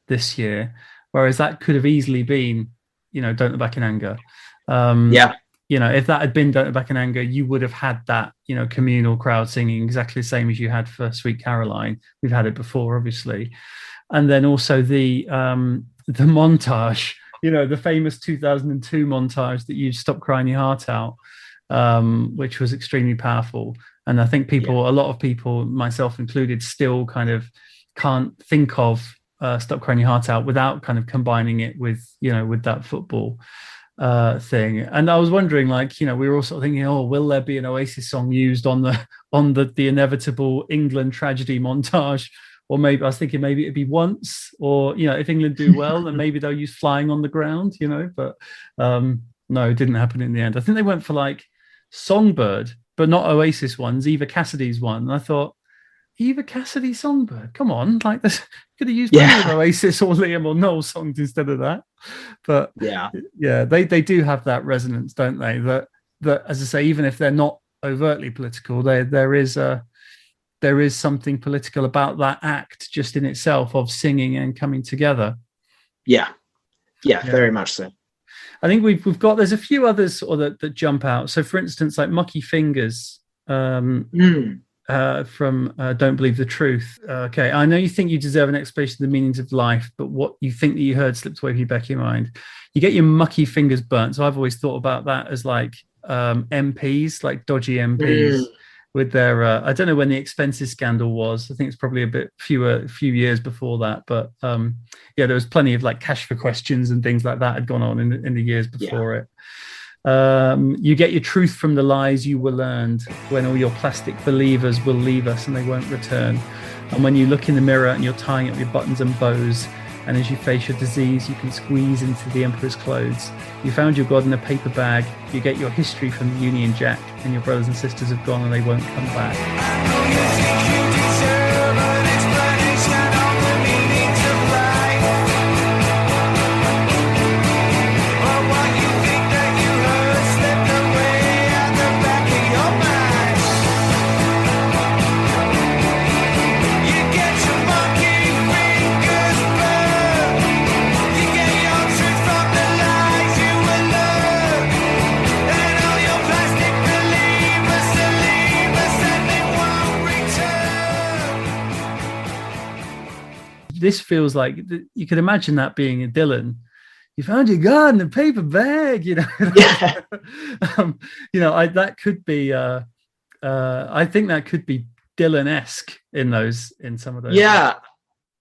this year, whereas that could have easily been, you know, Don't Look Back in Anger. Yeah. You know, if that had been Don't Look Back in Anger, you would have had that, you know, communal crowd singing exactly the same as you had for Sweet Caroline. We've had it before, obviously. And then also the montage, you know, the famous 2002 montage that you Stop Crying Your Heart Out, which was extremely powerful. And I think a lot of people, myself included, still kind of can't think of Stop Crying Your Heart Out without kind of combining it with, you know, with that football thing. And I was wondering, like, you know, we were also thinking, oh, will there be an Oasis song used on the inevitable England tragedy montage? Or maybe I was thinking maybe it'd be once, or, you know, if England do well, then maybe they'll use Flying on the Ground, you know, but no, it didn't happen in the end. I think they went for like Songbird, but not Oasis ones, Eva Cassidy's one. And I thought, Eva Cassidy Songbird, come on, like this could have used plenty of Oasis or Liam or Noel songs instead of that. But yeah, they do have that resonance, don't they? That as I say, even if they're not overtly political, there is something political about that act just in itself of singing and coming together. Yeah, very much so. I think we've got, there's a few others that jump out. So for instance, like Mucky Fingers from Don't Believe the Truth. Okay, I know you think you deserve an explanation of the meanings of life, but what you think that you heard slipped away from your back of your mind. You get your mucky fingers burnt. So I've always thought about that as like MPs, like dodgy MPs. With their, I don't know when the expenses scandal was. I think it's probably a few years before that. But there was plenty of like cash for questions and things like that had gone on in the years before it. You get your truth from the lies you were learned, when all your plastic believers will leave us and they won't return. And when you look in the mirror and you're tying up your buttons and bows, and as you face your disease, you can squeeze into the emperor's clothes. You found your God in a paper bag. You get your history from the Union Jack, and your brothers and sisters have gone and they won't come back. This feels like you could imagine that being a Dylan. You found your God in a paper bag, you know. That could be. I think that could be Dylan-esque in some of those. Yeah,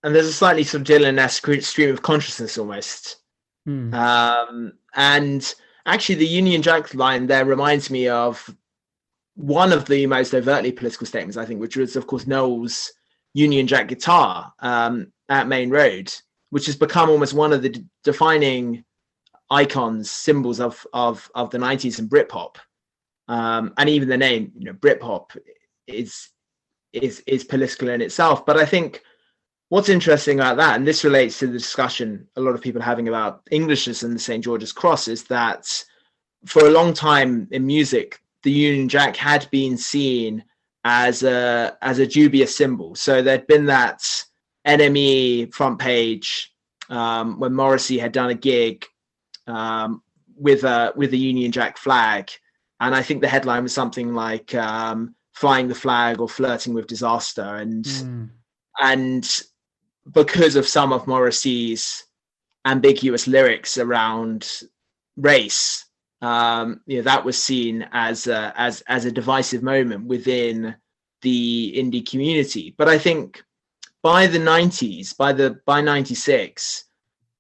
and there's a slightly sort of Dylan-esque stream of consciousness almost. And actually, the Union Jack line there reminds me of one of the most overtly political statements, I think, which was, of course, Noel's Union Jack guitar at Main Road, which has become almost one of the defining icons, symbols of the 90s and Britpop. And even the name, you know, Britpop is political in itself. But I think what's interesting about that, and this relates to the discussion a lot of people are having about Englishness and the St. George's Cross, is that for a long time in music, the Union Jack had been seen as a dubious symbol. So there'd been that NME front page when Morrissey had done a gig with a Union Jack flag, and I think the headline was something like flying the flag or flirting with disaster. And because of some of Morrissey's ambiguous lyrics around race, that was seen as a divisive moment within the indie community. But I think by the 90s, by 96,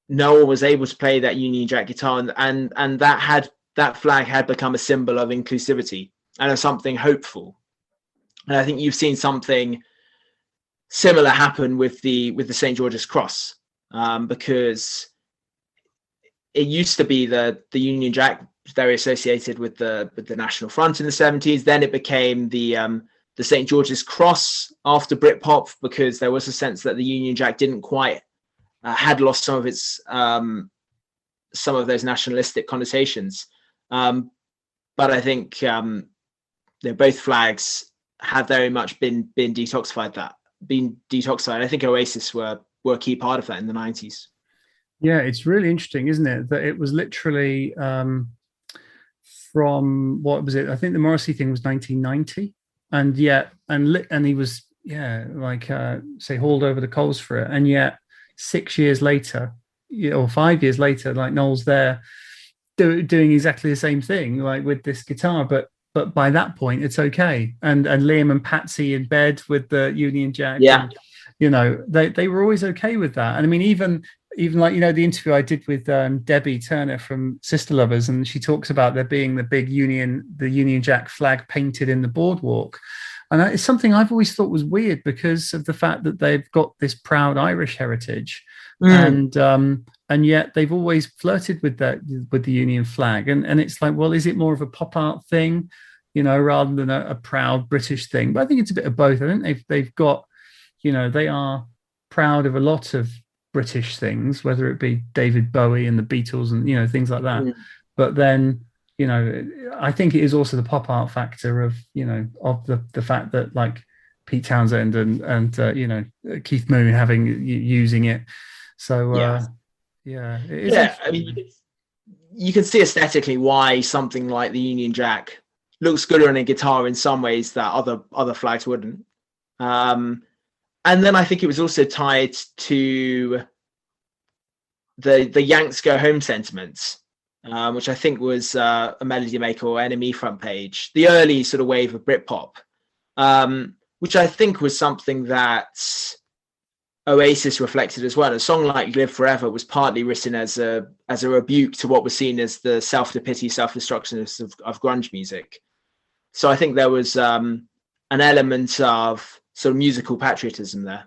Noel was able to play that Union Jack guitar, and that flag had become a symbol of inclusivity and of something hopeful. And I think you've seen something similar happen with the St. George's Cross, because it used to be the Union Jack was very associated with the National Front in the 70s. Then it became the St. George's Cross after Britpop, because there was a sense that the Union Jack didn't quite had lost some of its some of those nationalistic connotations. But I think both flags have very much been detoxified. I think Oasis were a key part of that in the 90s. Yeah, it's really interesting, isn't it? That it was literally from, what was it? I think the Morrissey thing was 1990, and he was say hauled over the coals for it, and yet 6 years later, or 5 years later, like Noel's there doing exactly the same thing, like with this guitar, but by that point it's okay. And Liam and Patsy in bed with the Union Jack, and, they were always okay with that. And I mean, even like, the interview I did with Debbie Turner from Sister Lovers, and she talks about there being the big Union Jack flag painted in the boardwalk. And it's something I've always thought was weird, because of the fact that they've got this proud Irish heritage, and yet they've always flirted with the Union flag. And it's like, well, is it more of a pop art thing, rather than a proud British thing? But I think it's a bit of both. I think they've got, they are proud of a lot of British things, whether it be David Bowie and the Beatles and things like that. But then I think it is also the pop art factor of of the fact that, like, Pete Townsend and Keith Moon using it. So I mean, you can see aesthetically why something like the Union Jack looks good on a guitar in some ways that other flags wouldn't. And then I think it was also tied to the Yanks Go Home sentiments, which I think was a Melody Maker or NME front page, the early sort of wave of Britpop, which I think was something that Oasis reflected as well. A song like Live Forever was partly written as a rebuke to what was seen as the self-pity, self-destruction of grunge music. So I think there was an element of sort of musical patriotism there.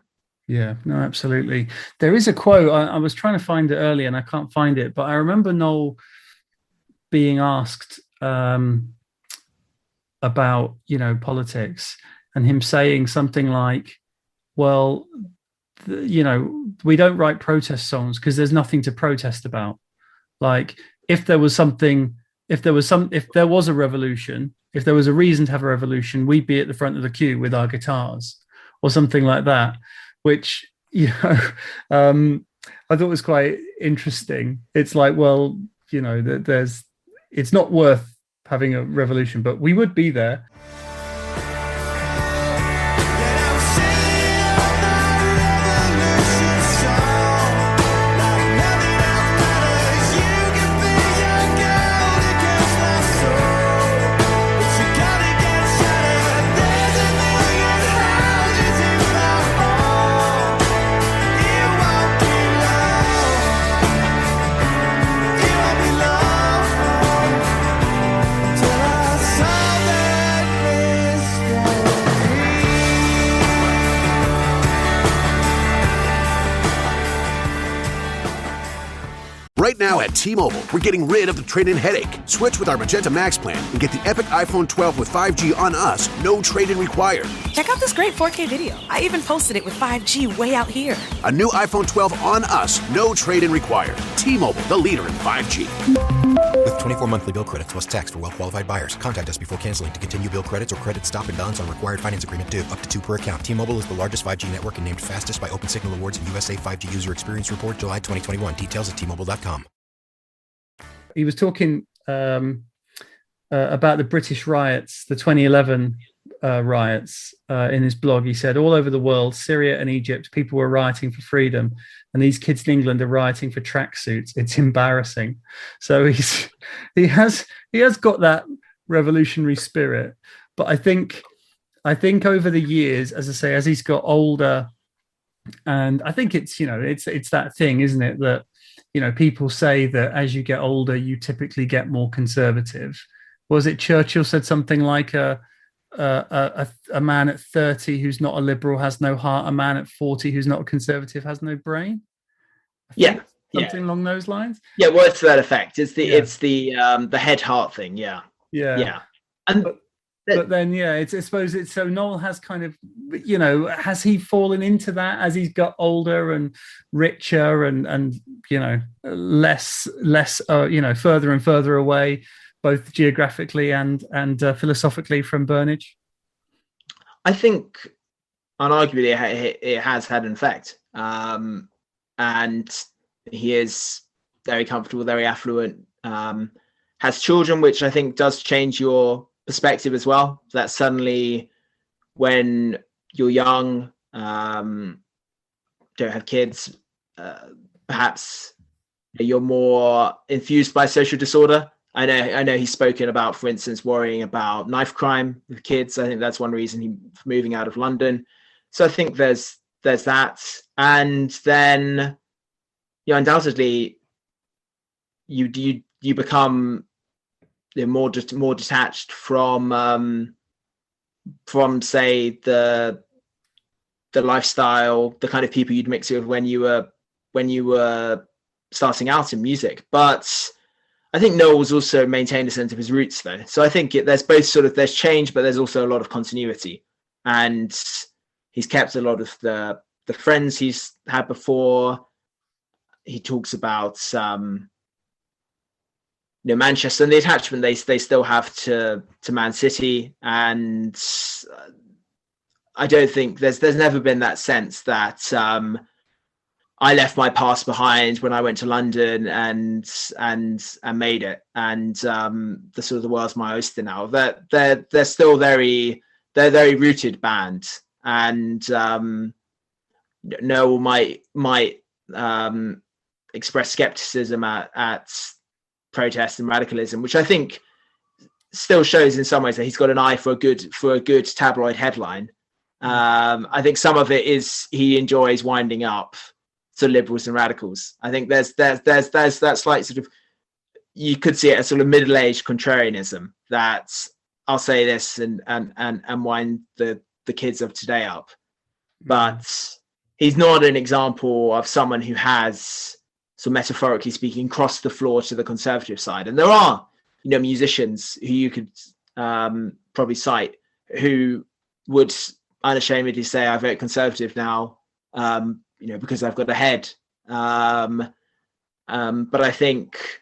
Yeah, no, absolutely. There is a quote, I was trying to find it earlier and I can't find it, but I remember Noel being asked about, politics, and him saying something like, well, we don't write protest songs because there's nothing to protest about. Like, if there was a revolution, if there was a reason to have a revolution, we'd be at the front of the queue with our guitars or something like that, which, I thought was quite interesting. It's like, well, it's not worth having a revolution, but we would be there. Right now at T-Mobile, we're getting rid of the trade-in headache. Switch with our Magenta Max plan and get the epic iPhone 12 with 5G on us, no trade-in required. Check out this great 4K video. I even posted it with 5G way out here. A new iPhone 12 on us, no trade-in required. T-Mobile, the leader in 5G. With 24 monthly bill credits plus tax for well-qualified buyers. Contact us before canceling to continue bill credits or credit stop and balance on required finance agreement due. Up to 2 per account. T-Mobile is the largest 5G network and named fastest by OpenSignal Awards and USA 5G User Experience Report July 2021. Details at T-Mobile.com. He was talking about the British riots, the 2011 riots. In his blog, he said, all over the world, Syria and Egypt, people were rioting for freedom, and these kids in England are rioting for tracksuits. It's embarrassing. So he has got that revolutionary spirit. But I think over the years, as I say, as he's got older, and I think it's that thing, isn't it, that people say that as you get older, you typically get more conservative. Was it Churchill said something like a man at 30 who's not a liberal has no heart, a man at 40 who's not a conservative has no brain? Something along those lines. Yeah, words to that effect. It's the head heart thing. Yeah. And but then I suppose it's so Noel has kind of, has he fallen into that as he's got older and richer and less further and further away, both geographically and philosophically from Burnage? I think unarguably it has had an effect. And he is very comfortable, very affluent, has children, which I think does change your perspective as well. That suddenly when you're young, don't have kids, perhaps you're more infused by social disorder. I know he's spoken about, for instance, worrying about knife crime with kids. I think that's one reason he's moving out of London. So I think there's that. And then undoubtedly you become more detached from say the lifestyle, the kind of people you'd mix with when you were starting out in music. But I think Noel's also maintained a sense of his roots, though. So I think there's both there's change, but there's also a lot of continuity, and he's kept a lot of the friends he's had before. He talks about Manchester and the attachment they still have to Man City, and I don't think there's never been that sense that I left my past behind when I went to London and made it, and the world's my oyster now. They're still very rooted band, and Noel might express skepticism at protest and radicalism, which I think still shows in some ways that he's got an eye for a good tabloid headline. I think some of it is he enjoys winding up liberals and radicals. I think there's that slight you could see it as middle-aged contrarianism, that I'll say this and wind the kids of today up. But he's not an example of someone who has, metaphorically speaking, crossed the floor to the conservative side. And there are musicians who you could probably cite who would unashamedly say, I vote conservative now, because I've got a head. But I think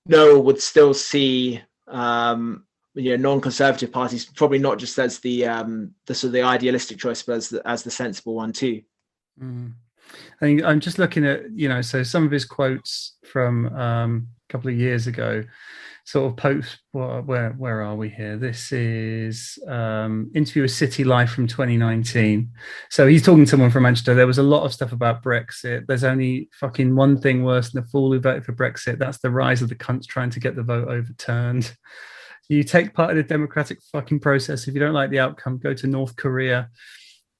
Noel would still see non-conservative parties probably not just as the idealistic choice, but as the sensible one too. I think I'm just looking at so some of his quotes from a couple of years ago, where are we here? This is interview with City Life from 2019. So he's talking to someone from Manchester. There was a lot of stuff about Brexit. There's only fucking one thing worse than a fool who voted for Brexit. That's the rise of the cunts trying to get the vote overturned. You take part in the democratic fucking process. If you don't like the outcome, go to North Korea.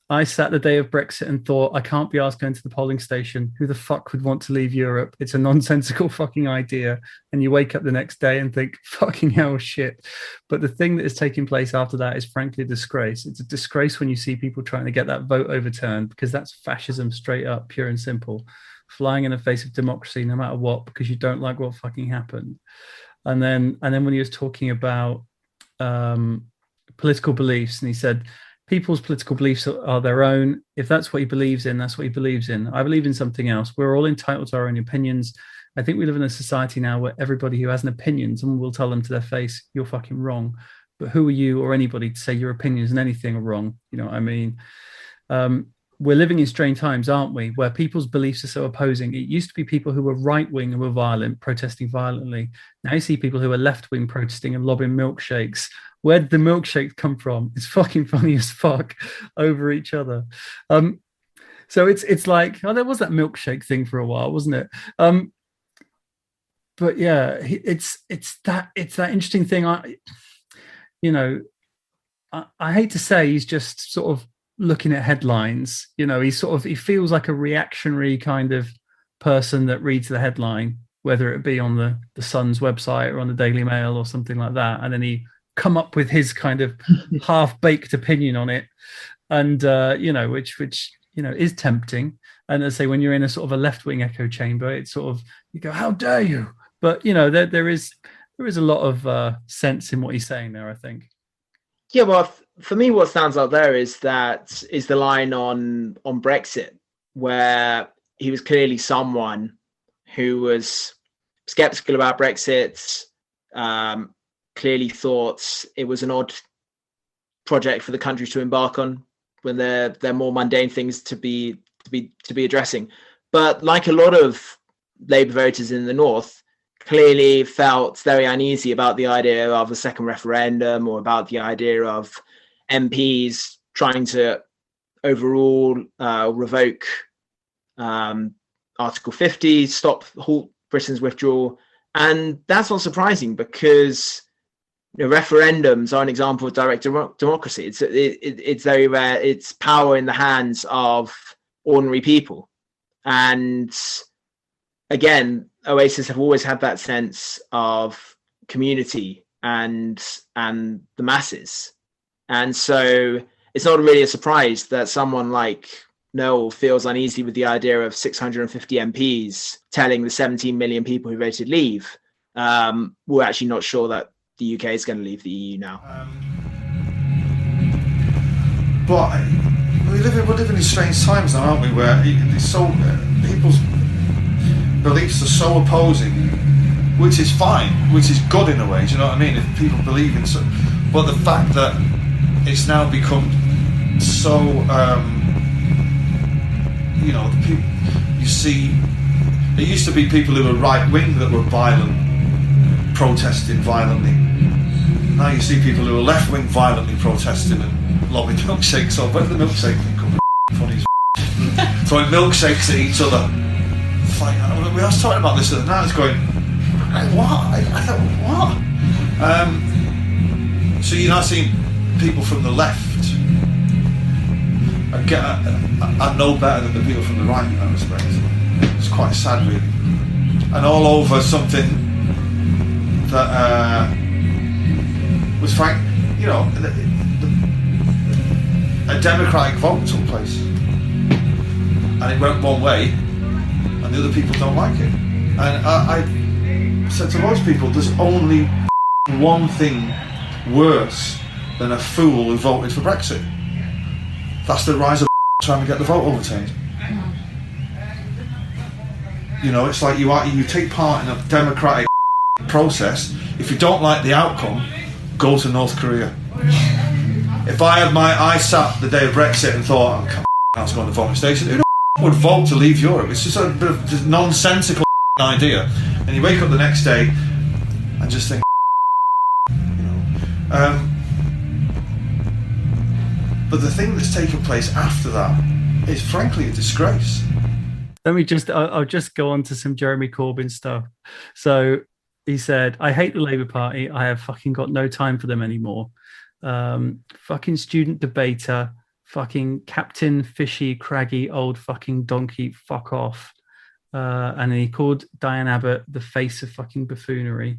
I sat the day of Brexit and thought, I can't be asked going to the polling station. Who the fuck would want to leave Europe? It's a nonsensical fucking idea. And you wake up the next day and think, fucking hell, shit. But the thing that is taking place after that is frankly a disgrace. It's a disgrace when you see people trying to get that vote overturned, because that's fascism straight up, pure and simple. Flying in the face of democracy, no matter what, because you don't like what fucking happened. And then when he was talking about political beliefs, and he said, people's political beliefs are their own. If that's what he believes in, that's what he believes in. I believe in something else. We're all entitled to our own opinions. I think we live in a society now where everybody who has an opinion, someone will tell them to their face, you're fucking wrong. But who are you or anybody to say your opinions and anything are wrong? You know what I mean? we're living in strange times, aren't we? Where people's beliefs are so opposing. It used to be people who were right-wing and were violent, protesting violently. Now you see people who are left-wing protesting and lobbing milkshakes. Where did the milkshakes come from? It's fucking funny as fuck over each other. So it's like, there was that milkshake thing for a while, wasn't it? But yeah, it's that interesting thing. I hate to say he's just sort of looking at headlines. He feels like a reactionary kind of person that reads the headline, whether it be on the Sun's website or on the Daily Mail or something like that, and then he come up with his kind of half-baked opinion on it, and which is tempting. And as I say, when you're in a sort of a left-wing echo chamber, it's sort of, you go, how dare you? But there is a lot of sense in what he's saying there, I think. Yeah, well, for me, what stands out there is the line on Brexit, where he was clearly someone who was skeptical about Brexit, clearly thought it was an odd project for the country to embark on when there are more mundane things to be addressing. But like a lot of Labour voters in the North, clearly felt very uneasy about the idea of a second referendum, or about the idea of MPs trying to overrule, revoke Article 50, halt Britain's withdrawal. And that's not surprising, because referendums are an example of direct democracy. It's very rare. It's power in the hands of ordinary people. And again, Oasis have always had that sense of community and the masses. And so it's not really a surprise that someone like Noel feels uneasy with the idea of 650 MPs telling the 17 million people who voted leave, we're actually not sure that the UK is going to leave the EU now. But we're living in strange times now, aren't we? Where it's so people's beliefs are so opposing, which is fine, which is good in a way. Do you know what I mean? If people believe in so, but the fact that it's now become so, you see, it used to be people who were right wing that were violent, protesting violently. Now you see people who are left wing violently protesting and lobbing milkshakes. So where did the milkshake thing come from? Funny as throwing milkshakes at each other. Like, we was talking about this the other night. It's going, what? I thought, what? So you're not seeing people from the left are no better than the people from the right in that respect. It's quite sad, really. And all over something that was frank, a democratic vote took place, and it went one way. And the other people don't like it. And I said to most people, there's only one thing worse than a fool who voted for Brexit. That's the rise of trying to get the vote overturned. It's like you take part in a democratic process. If you don't like the outcome, go to North Korea. If I sat the day of Brexit and thought, I was going to the voting station, who would vote to leave Europe? It's just a bit of nonsensical idea. And you wake up the next day and just think, but the thing that's taken place after that is frankly a disgrace. I'll just go on to some Jeremy Corbyn stuff. So he said, I hate the Labour Party. I have fucking got no time for them anymore. Fucking student debater. Fucking Captain Fishy, craggy, old fucking donkey, fuck off. And then he called Diane Abbott the face of fucking buffoonery.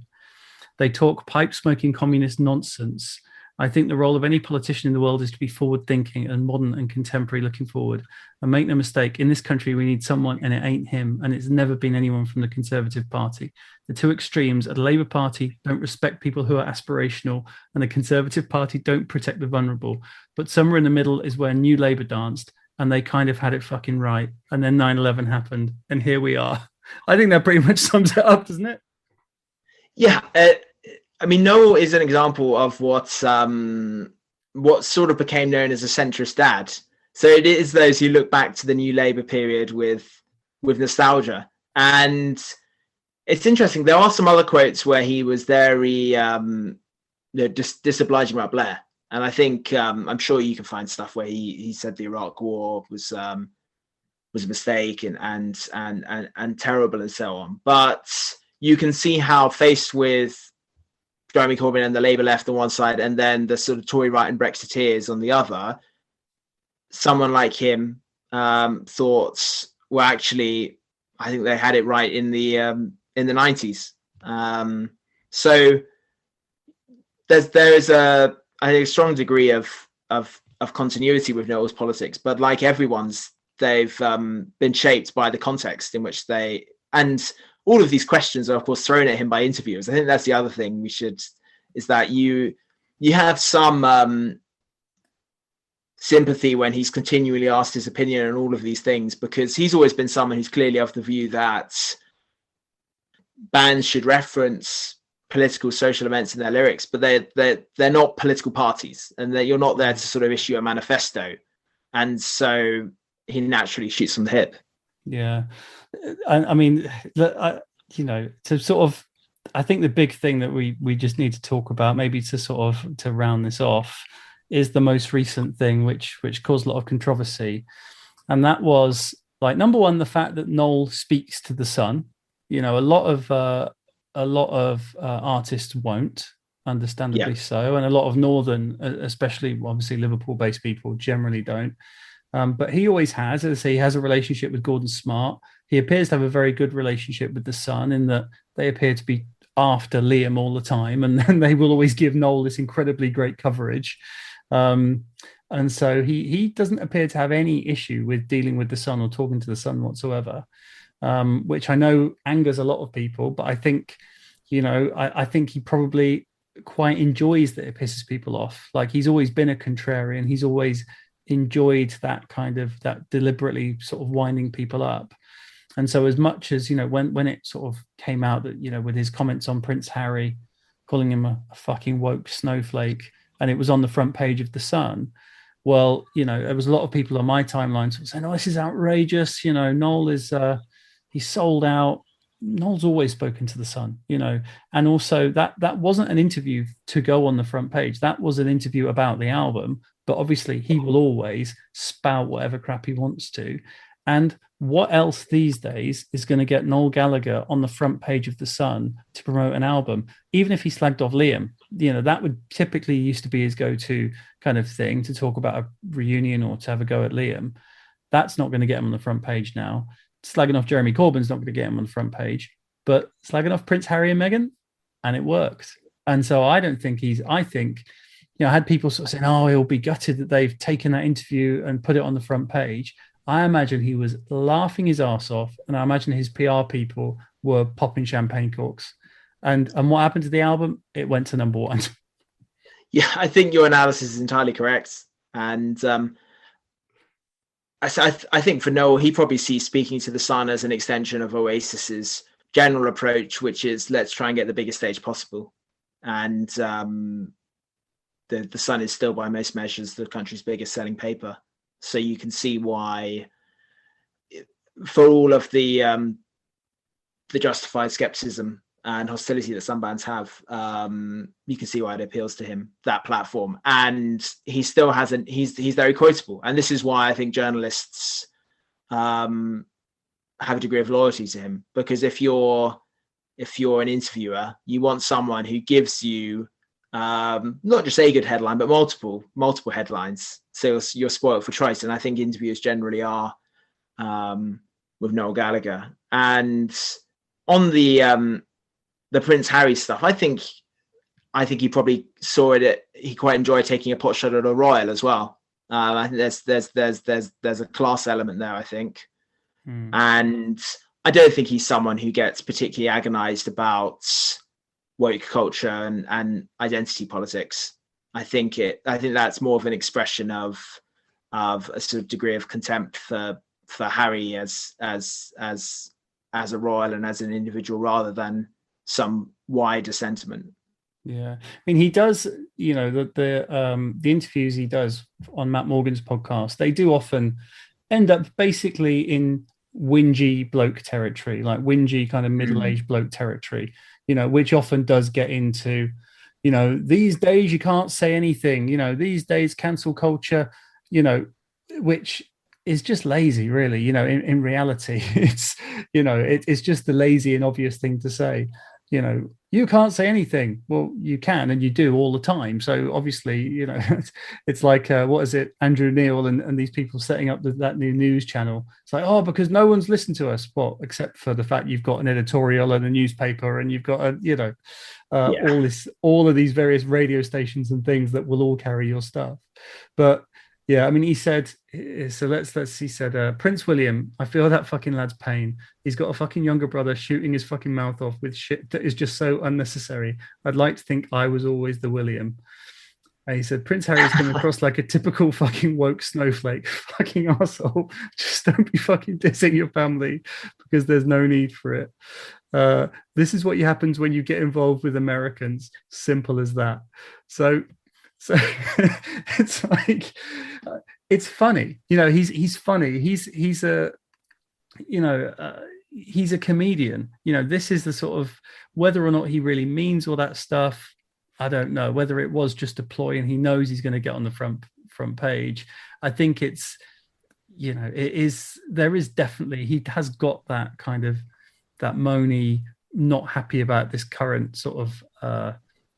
They talk pipe-smoking communist nonsense. I think the role of any politician in the world is to be forward-thinking and modern and contemporary, looking forward. And make no mistake, in this country we need someone, and it ain't him, and it's never been anyone from the Conservative Party. The two extremes are the Labour Party don't respect people who are aspirational, and the Conservative Party don't protect the vulnerable. But somewhere in the middle is where New Labour danced, and they kind of had it fucking right. And then 9/11 happened, and here we are. I think that pretty much sums it up, doesn't it? Yeah, I mean, Noel is an example of what sort of became known as a centrist dad. So it is those who look back to the New Labour period with nostalgia. And it's interesting. There are some other quotes where he was very disobliging about Blair. And I think I'm sure you can find stuff where he said the Iraq War was a mistake and terrible and so on. But you can see how, faced with Jeremy Corbyn and the Labour left on one side, and then the sort of Tory right and Brexiteers on the other, someone like him thought, well, actually, I think they had it right in the 90s. So there is a strong degree of continuity with Noel's politics, but like everyone's, they've been shaped by the context in which they, and all of these questions are of course thrown at him by interviewers. I think that's the other thing is that you have some sympathy when he's continually asked his opinion on all of these things, because he's always been someone who's clearly of the view that bands should reference political, social events in their lyrics, but they're not political parties, and you're not there to sort of issue a manifesto. And so he naturally shoots from the hip. Yeah, I mean, to sort of, I think the big thing that we just need to talk about, maybe to round this off, is the most recent thing which caused a lot of controversy, and that was, like, number one, the fact that Noel speaks to the Sun. A lot of artists won't, understandably so, and a lot of northern, especially obviously Liverpool-based people, generally don't. But he always has. As I say, he has a relationship with Gordon Smart. He appears to have a very good relationship with the Sun, in that they appear to be after Liam all the time, and then they will always give Noel this incredibly great coverage. And so he doesn't appear to have any issue with dealing with the Sun or talking to the Sun whatsoever, which I know angers a lot of people. But I think, I think he probably quite enjoys that it pisses people off. Like, he's always been a contrarian. He's always enjoyed that kind of, that deliberately sort of winding people up. And so as much as, when it sort of came out that, with his comments on Prince Harry, calling him a fucking woke snowflake, and it was on the front page of The Sun, well, there was a lot of people on my timeline sort of saying, oh, this is outrageous. Noel is, he's sold out. Noel's always spoken to the Sun, and also that wasn't an interview to go on the front page. That was an interview about the album, but obviously he will always spout whatever crap he wants to. And what else these days is going to get Noel Gallagher on the front page of the Sun to promote an album? Even if he slagged off Liam, that would typically used to be his go-to kind of thing, to talk about a reunion or to have a go at Liam. That's not going to get him on the front page now. Slagging off Jeremy Corbyn's not going to get him on the front page, but slagging off Prince Harry and Meghan, and it worked. And so I think, I had people sort of saying, oh, he'll be gutted that they've taken that interview and put it on the front page. I imagine he was laughing his ass off, and I imagine his PR people were popping champagne corks. And what happened to the album? It went to number one. Yeah, I think your analysis is entirely correct. And I think for Noel, he probably sees speaking to the Sun as an extension of Oasis's general approach, which is, let's try and get the biggest stage possible. And the Sun is still, by most measures, the country's biggest selling paper. So you can see why, for all of the justified skepticism and hostility that some bands have, you can see why it appeals to him, that platform. And he still hasn't, he's very quotable. And this is why I think journalists have a degree of loyalty to him, because if you're an interviewer, you want someone who gives you not just a good headline, but multiple headlines. So you're spoiled for choice. And I think interviewers generally are with Noel Gallagher. And on the Prince Harry stuff, I think he probably saw it. He quite enjoyed taking a pot shot at a royal as well. I think there's a class element there, I think. And I don't think he's someone who gets particularly agonized about woke culture and identity politics. I think that's more of an expression of a sort of degree of contempt for Harry as a royal and as an individual, rather than some wider sentiment. Yeah, I mean, he does. You know, the interviews he does on Matt Morgan's podcast, they do often end up basically in whingy bloke territory, like whingy kind of middle-aged bloke territory. You know, which often does get into, you know, these days you can't say anything. You know, these days cancel culture. You know, which is just lazy, really. You know, in reality, it's, you know, it's just the lazy and obvious thing to say. You know, you can't say anything. Well, you can, and you do all the time. So obviously, you know, it's like, what is it? Andrew Neil and these people setting up that new news channel. It's like, oh, because no one's listened to us. Well, except for the fact you've got an editorial and a newspaper, and you've got a, you know, all of these various radio stations and things that will all carry your stuff. But yeah, I mean, he said, so he said, Prince William, I feel that fucking lad's pain. He's got a fucking younger brother shooting his fucking mouth off with shit that is just so unnecessary. I'd like to think I was always the William. And he said, Prince Harry's come across like a typical fucking woke snowflake, fucking arsehole. Just don't be fucking dissing your family because there's no need for it. This is what happens when you get involved with Americans. Simple as that. So it's like, it's funny, you know, he's funny. He's a, you know, he's a comedian. You know, this is the sort of, whether or not he really means all that stuff, I don't know. Whether it was just a ploy and he knows he's going to get on the front page. I think it's, you know, there is definitely, he has got that kind of, that moany, not happy about this current sort of,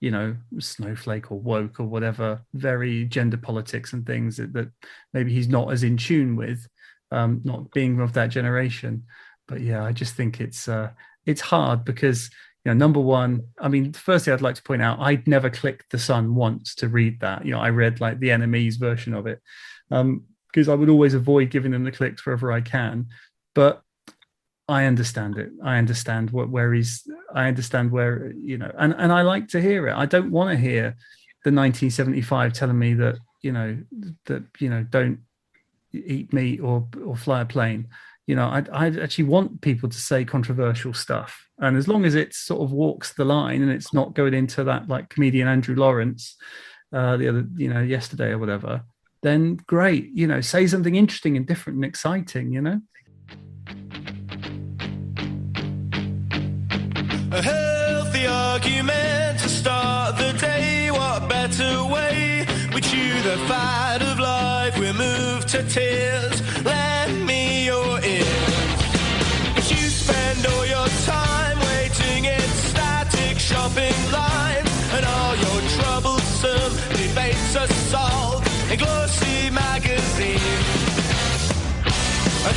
you know, snowflake or woke or whatever, very gender politics and things that maybe he's not as in tune with, not being of that generation. But yeah, I just think it's hard because, you know, number one, I mean, firstly, I'd like to point out, I'd never clicked The Sun once to read that. You know, I read like the enemy's version of it because I would always avoid giving them the clicks wherever I can. But I understand it. I understand I understand where, you know, and I like to hear it. I don't want to hear the 1975 telling me that, you know, don't eat meat or fly a plane. You know, I actually want people to say controversial stuff. And as long as it sort of walks the line and it's not going into that, like comedian Andrew Lawrence, the other, you know, yesterday or whatever, then great. You know, say something interesting and different and exciting, you know? A healthy argument to start the day. What better way? We chew the fat of life, we move to tears. Lend me your ears. If you spend all your time waiting in static shopping lines, and all your troublesome debates are solved in glossy magazines,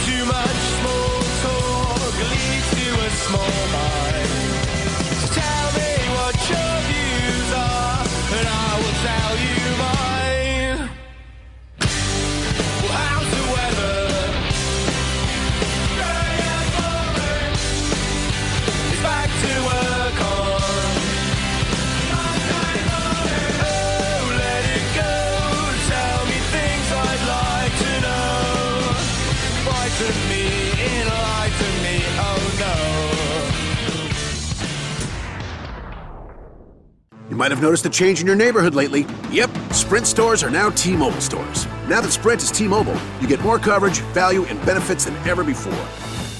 too much small talk leads to a small mind. Tell me what your views are, and I will tell you mine. Well, how's the weather? Grey and boring. It's back to work on Monday morning. Oh, let it go. Tell me things I'd like to know. Frighten me, enlighten me, oh no. You might have noticed a change in your neighborhood lately. Yep, Sprint stores are now T-Mobile stores. Now that Sprint is T-Mobile, you get more coverage, value, and benefits than ever before.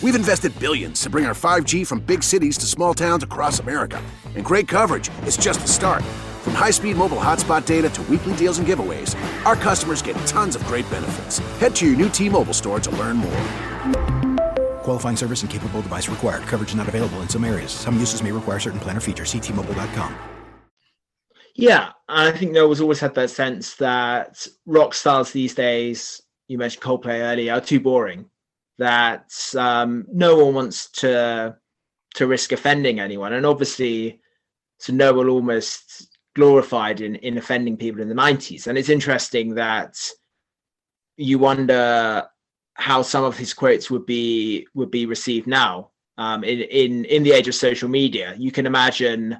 We've invested billions to bring our 5G from big cities to small towns across America. And great coverage is just the start. From high-speed mobile hotspot data to weekly deals and giveaways, our customers get tons of great benefits. Head to your new T-Mobile store to learn more. Qualifying service and capable device required. Coverage not available in some areas. Some uses may require certain plan or features. See T-Mobile.com. Yeah, I think Noel's always had that sense that rock stars these days, you mentioned Coldplay earlier, are too boring. That no one wants to risk offending anyone. And obviously, so Noel almost glorified in offending people in the 90s. And it's interesting that you wonder how some of his quotes would be received now in the age of social media. You can imagine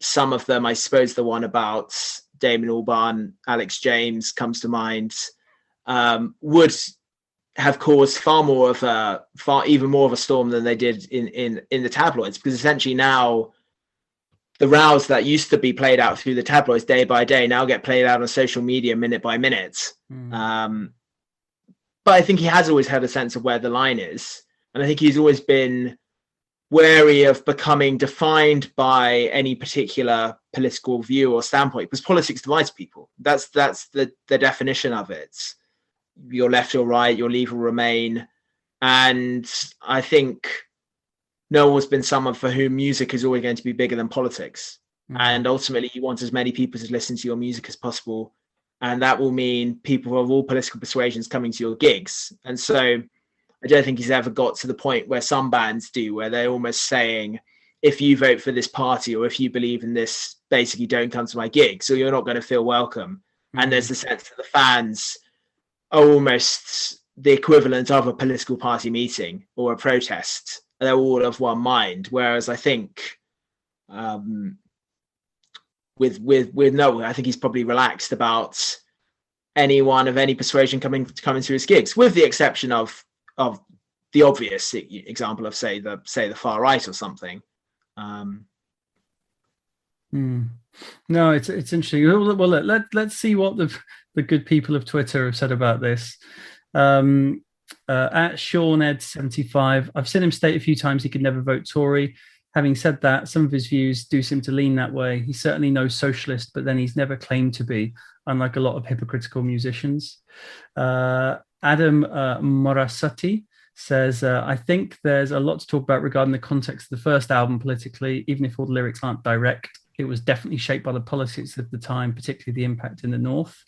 some of them, I suppose the one about Damon Albarn, Alex James comes to mind, would have caused even more of a storm than they did in the tabloids, because essentially now the rows that used to be played out through the tabloids day by day now get played out on social media minute by minute. But I think he has always had a sense of where the line is. And I think he's always been wary of becoming defined by any particular political view or standpoint, because politics divides people. That's the definition of it. You're left or right, you're leave or remain. And I think Noel's been someone for whom music is always going to be bigger than politics. And ultimately, you want as many people to listen to your music as possible. And that will mean people of all political persuasions coming to your gigs. And so I don't think he's ever got to the point where some bands do, where they're almost saying, if you vote for this party or if you believe in this, basically don't come to my gig, so you're not going to feel welcome. And there's the sense that the fans are almost the equivalent of a political party meeting or a protest. They're all of one mind. Whereas I think with Noel, I think he's probably relaxed about anyone of any persuasion coming to his gigs, with the exception of the obvious example of say the far right or something. No, it's interesting. Well, let's see what the good people of Twitter have said about this. At SeanEd75, I've seen him state a few times he could never vote Tory. Having said that, some of his views do seem to lean that way. He's certainly no socialist, but then he's never claimed to be, unlike a lot of hypocritical musicians. Adam Morasati says, I think there's a lot to talk about regarding the context of the first album politically, even if all the lyrics aren't direct. It was definitely shaped by the politics of the time, particularly the impact in the North.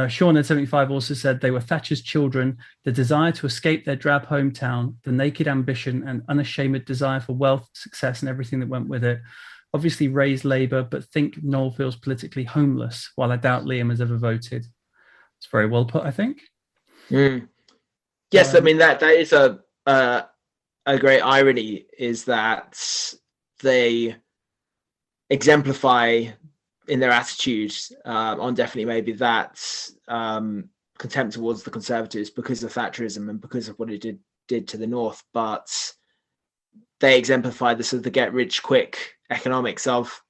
Sean at 75 also said they were Thatcher's children, the desire to escape their drab hometown, the naked ambition and unashamed desire for wealth, success, and everything that went with it. Obviously raised Labour, but think Noel feels politically homeless, while I doubt Liam has ever voted. It's very well put, I think. Yes, I mean, that is a great irony, is that they exemplify in their attitudes on definitely maybe that contempt towards the Conservatives because of Thatcherism and because of what it did to the North, but they exemplify the sort of the get rich quick economics of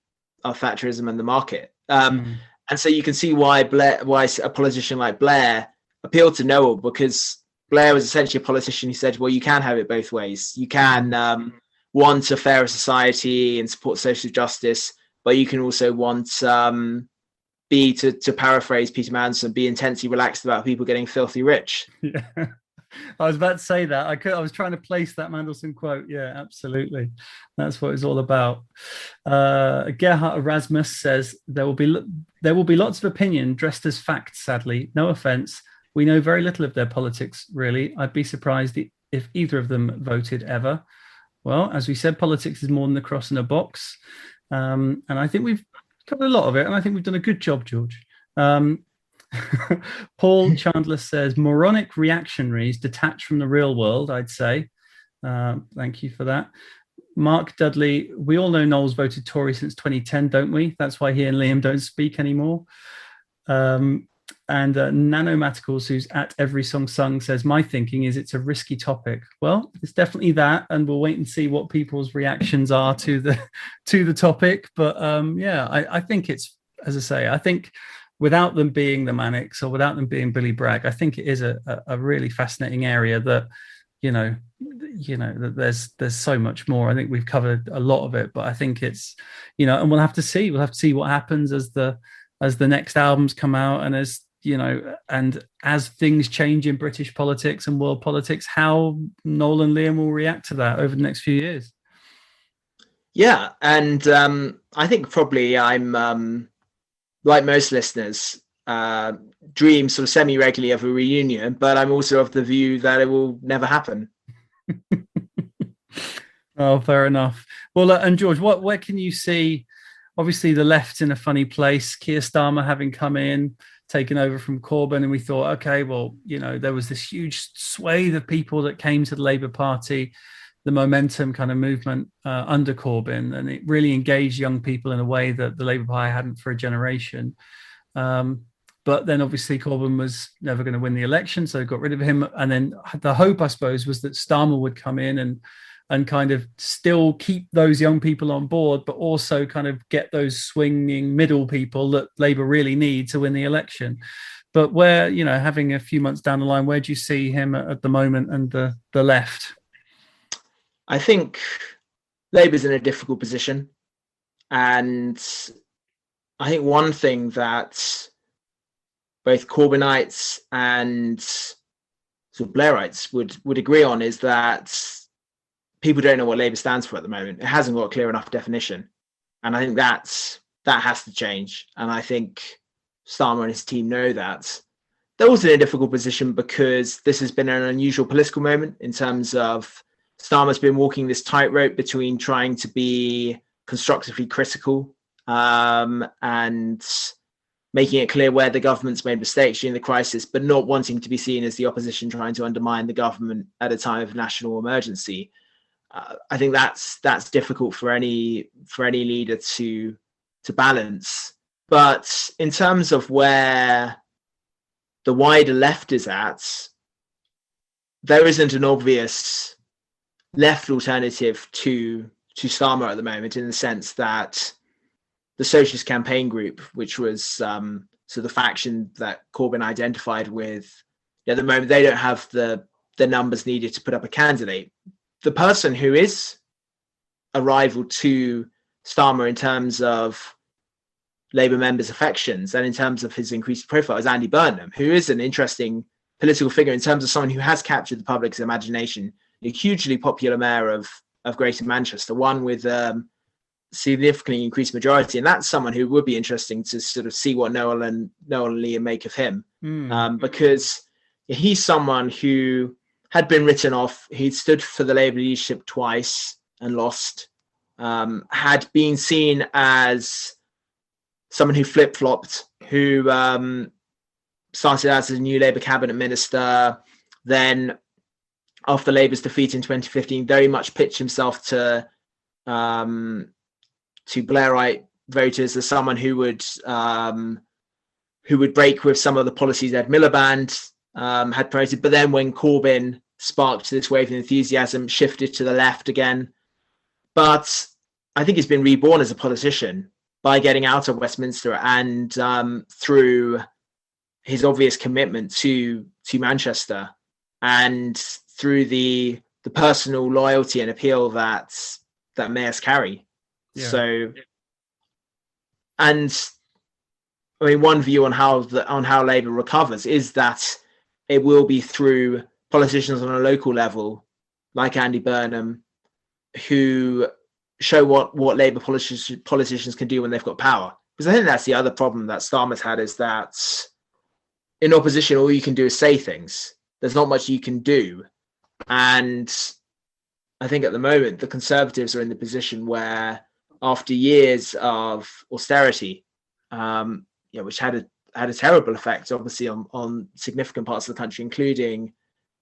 Thatcherism and the market. And so you can see why a politician like Blair appealed to Noel, because Blair was essentially a politician who said, well, you can have it both ways. You can want a fairer society and support social justice, but you can also want to paraphrase Peter Manson, be intensely relaxed about people getting filthy rich. Yeah, I was about to say that. I was trying to place that Mandelson quote. Yeah, absolutely. That's what it's all about. Gerhard Erasmus says there will be lots of opinion dressed as facts. Sadly, no offense. We know very little of their politics, really. I'd be surprised if either of them voted ever. Well, as we said, politics is more than the cross in a box. And I think we've covered a lot of it, and I think we've done a good job, George. Paul Chandler says, moronic reactionaries detached from the real world, I'd say. Thank you for that. Mark Dudley, we all know Noel's voted Tory since 2010, don't we? That's why he and Liam don't speak anymore. And Nanomaticals, who's at Every Song Sung, says, my thinking is it's a risky topic. Well, it's definitely that, and we'll wait and see what people's reactions are to the topic. But I think it's, as I say, I think without them being the Manics or without them being Billy Bragg, I think it is a really fascinating area that, that there's so much more. I think we've covered a lot of it, but I think it's, and we'll have to see what happens as the next albums come out, and as things change in British politics and world politics, how Noel and Liam will react to that over the next few years. Yeah, and I think probably I'm like most listeners, dream sort of semi-regularly of a reunion, but I'm also of the view that it will never happen. Oh, fair enough. Well, and George, where can you see? Obviously, the left's in a funny place. Keir Starmer having come in, taken over from Corbyn, and we thought, okay, well, there was this huge swathe of people that came to the Labour Party, the momentum kind of movement under Corbyn, and it really engaged young people in a way that the Labour Party hadn't for a generation. But then obviously Corbyn was never going to win the election, so they got rid of him. And then the hope, I suppose, was that Starmer would come in and kind of still keep those young people on board, but also kind of get those swinging middle people that Labour really need to win the election. But where, having a few months down the line, where do you see him at the moment and the left? I think Labour's in a difficult position. And I think one thing that both Corbynites and sort of Blairites would agree on is that people don't know what Labour stands for at the moment. It hasn't got a clear enough definition. And I think that has to change. And I think Starmer and his team know that. They're also in a difficult position because this has been an unusual political moment in terms of Starmer's been walking this tightrope between trying to be constructively critical and making it clear where the government's made mistakes during the crisis, but not wanting to be seen as the opposition trying to undermine the government at a time of national emergency. I think that's difficult for any leader to balance. But in terms of where the wider left is at, there isn't an obvious left alternative to Starmer at the moment, in the sense that the Socialist Campaign Group, which was so the faction that Corbyn identified with, at the moment they don't have the numbers needed to put up a candidate. The person who is a rival to Starmer in terms of Labour members' affections and in terms of his increased profile is Andy Burnham, who is an interesting political figure in terms of someone who has captured the public's imagination. A hugely popular mayor of Greater Manchester, one with significantly increased majority, and that's someone who would be interesting to sort of see what Noel and Liam make of him, because he's someone who had been written off. He'd stood for the Labour leadership twice and lost. Had been seen as someone who flip-flopped, who started as a new Labour cabinet minister, then after Labour's defeat in 2015, very much pitched himself to Blairite voters as someone who would break with some of the policies Ed Miliband had promoted. But then when Corbyn sparked this wave of enthusiasm, shifted to the left again. But I think he's been reborn as a politician by getting out of Westminster and through his obvious commitment to Manchester and through the personal loyalty and appeal that mayors carry. Yeah. So, and I mean, one view on how Labour recovers is that it will be through politicians on a local level, like Andy Burnham, who show what Labour politicians can do when they've got power. Because I think that's the other problem that Starmer's had, is that in opposition, all you can do is say things. There's not much you can do. And I think at the moment, the Conservatives are in the position where, after years of austerity, which had a terrible effect, obviously, on significant parts of the country, including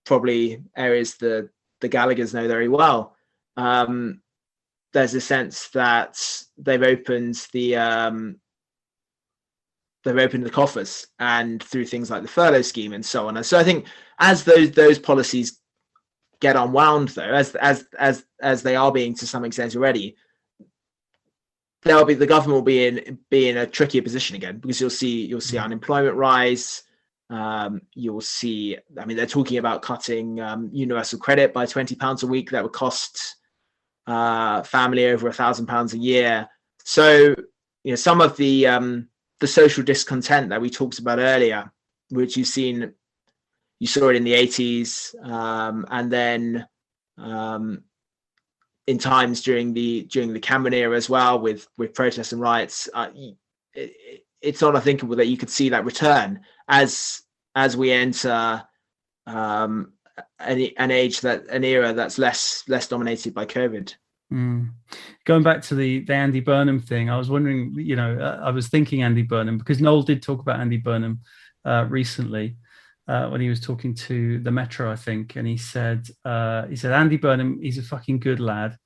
probably areas the Gallaghers know very well. There's a sense that they've opened the coffers, and through things like the furlough scheme and so on. And so I think as those policies get unwound, though, as they are being to some extent already, the government will be in a trickier position again, because you'll see unemployment rise. You'll see, I mean, they're talking about cutting universal credit by £20 a week. That would cost family over £1,000 a year. So, some of the social discontent that we talked about earlier, which you saw it in the 80s, and then in times during the Cameron era as well, with protests and riots, it's not unthinkable that you could see that return as we enter an era that's less dominated by COVID. Going back to the Andy Burnham thing, I was wondering, I was thinking Andy Burnham, because Noel did talk about Andy Burnham recently when he was talking to the Metro, I think, and he said Andy Burnham, he's a fucking good lad.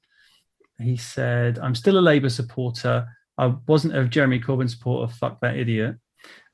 He said, I'm still a Labour supporter. I wasn't a Jeremy Corbyn supporter. Fuck that idiot.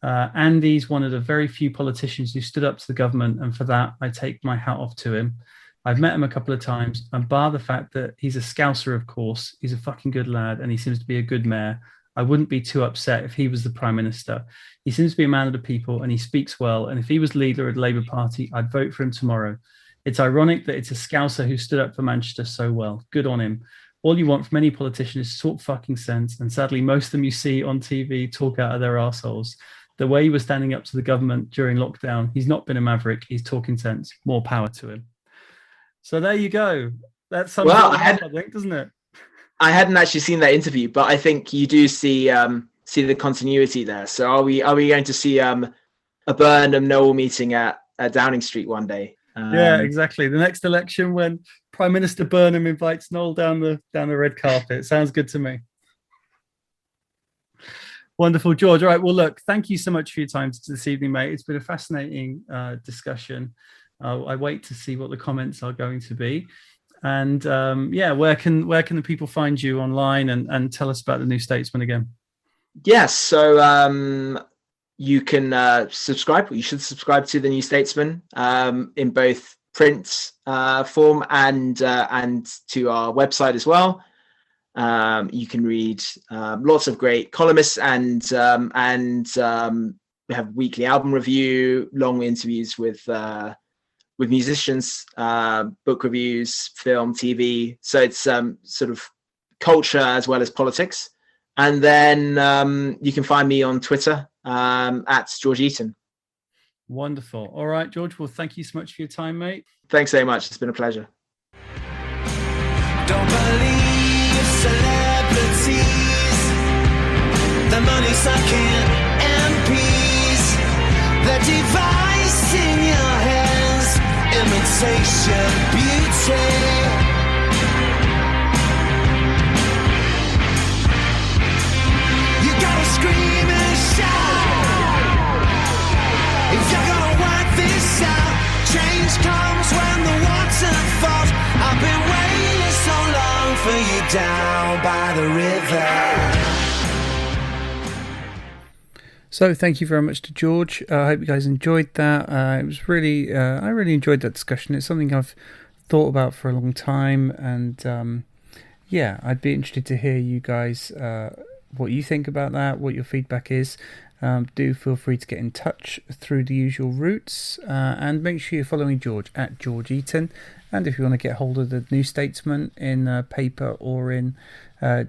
Andy's one of the very few politicians who stood up to the government, and for that I take my hat off to him. I've met him a couple of times, and bar the fact that he's a Scouser, of course, he's a fucking good lad, and he seems to be a good mayor. I wouldn't be too upset if he was the Prime Minister. He seems to be a man of the people, and he speaks well. And if he was leader of the Labour Party, I'd vote for him tomorrow. It's ironic that it's a Scouser who stood up for Manchester so well. Good on him. All you want from any politician is to talk fucking sense, and sadly, most of them you see on TV talk out of their arseholes. The way he was standing up to the government during lockdown, he's not been a maverick. He's talking sense. More power to him. So there you go. That's something, I think, doesn't it? I hadn't actually seen that interview, but I think you do see the continuity there. So are we going to see a Burnham Noel meeting at Downing Street one day? Yeah, exactly. The next election, when Prime Minister Burnham invites Noel down the red carpet. Sounds good to me. Wonderful, George. All right. Well, look, thank you so much for your time this evening, mate. It's been a fascinating discussion. I wait to see what the comments are going to be. And where can the people find you online, and tell us about the New Statesman again? Yes, so you can subscribe. You should subscribe to the New Statesman in both print form and to our website as well. You can read lots of great columnists, and we have weekly album review, long interviews with musicians, book reviews, film, TV. So it's sort of culture as well as politics. And then you can find me on Twitter at George Eaton. Wonderful. All right, George. Well, thank you so much for your time, mate. Thanks very much. It's been a pleasure. Don't believe celebrities, the money sucking MPs, the device in your hands, imitation beauty. You gotta scream and shout if you're gonna work this out. Change comes when the water falls. I've been waiting so long for you down by the river. So thank you very much to George. I hope you guys enjoyed that. It was really, I really enjoyed that discussion. It's something I've thought about for a long time, and I'd be interested to hear you guys what you think about that, what your feedback is. Do feel free to get in touch through the usual routes, and make sure you're following George at George Eaton. And if you want to get hold of the New Statesman in paper or in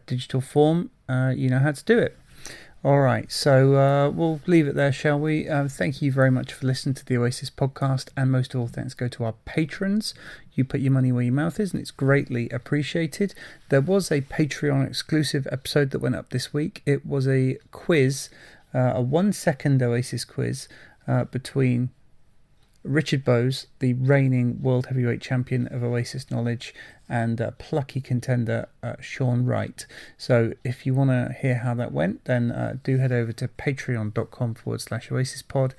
digital form, you know how to do it. All right, so we'll leave it there, shall we? Thank you very much for listening to the Oasis podcast, and most of all, thanks go to our patrons. You put your money where your mouth is, and it's greatly appreciated. There was a Patreon exclusive episode that went up this week. It was a quiz, a 1-second Oasis quiz between Richard Bowes, the reigning World Heavyweight Champion of Oasis knowledge, and plucky contender Sean Wright. So if you want to hear how that went, then do head over to patreon.com/OasisPod.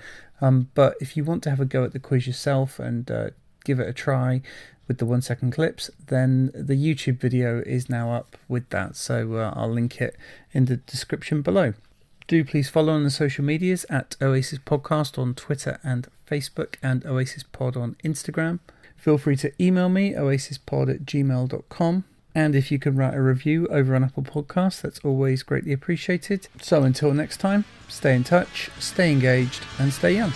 But if you want to have a go at the quiz yourself and give it a try with the 1-second clips, then the YouTube video is now up with that. So I'll link it in the description below. Do please follow on the social medias at Oasis Podcast on Twitter and Facebook, and Oasis Pod on Instagram. Feel free to email me, oasispod@gmail.com. And if you can write a review over on Apple Podcasts, that's always greatly appreciated. So until next time, stay in touch, stay engaged, and stay young.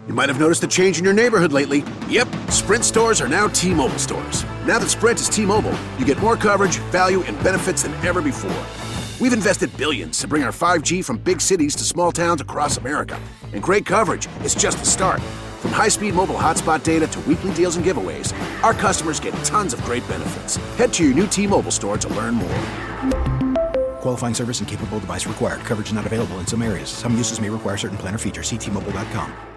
You might have noticed a change in your neighborhood lately. Yep, Sprint stores are now T-Mobile stores. Now that Sprint is T-Mobile, you get more coverage, value, and benefits than ever before. We've invested billions to bring our 5G from big cities to small towns across America. And great coverage is just the start. From high-speed mobile hotspot data to weekly deals and giveaways, our customers get tons of great benefits. Head to your new T-Mobile store to learn more. Qualifying service and capable device required. Coverage not available in some areas. Some uses may require certain plan or features. See T-Mobile.com.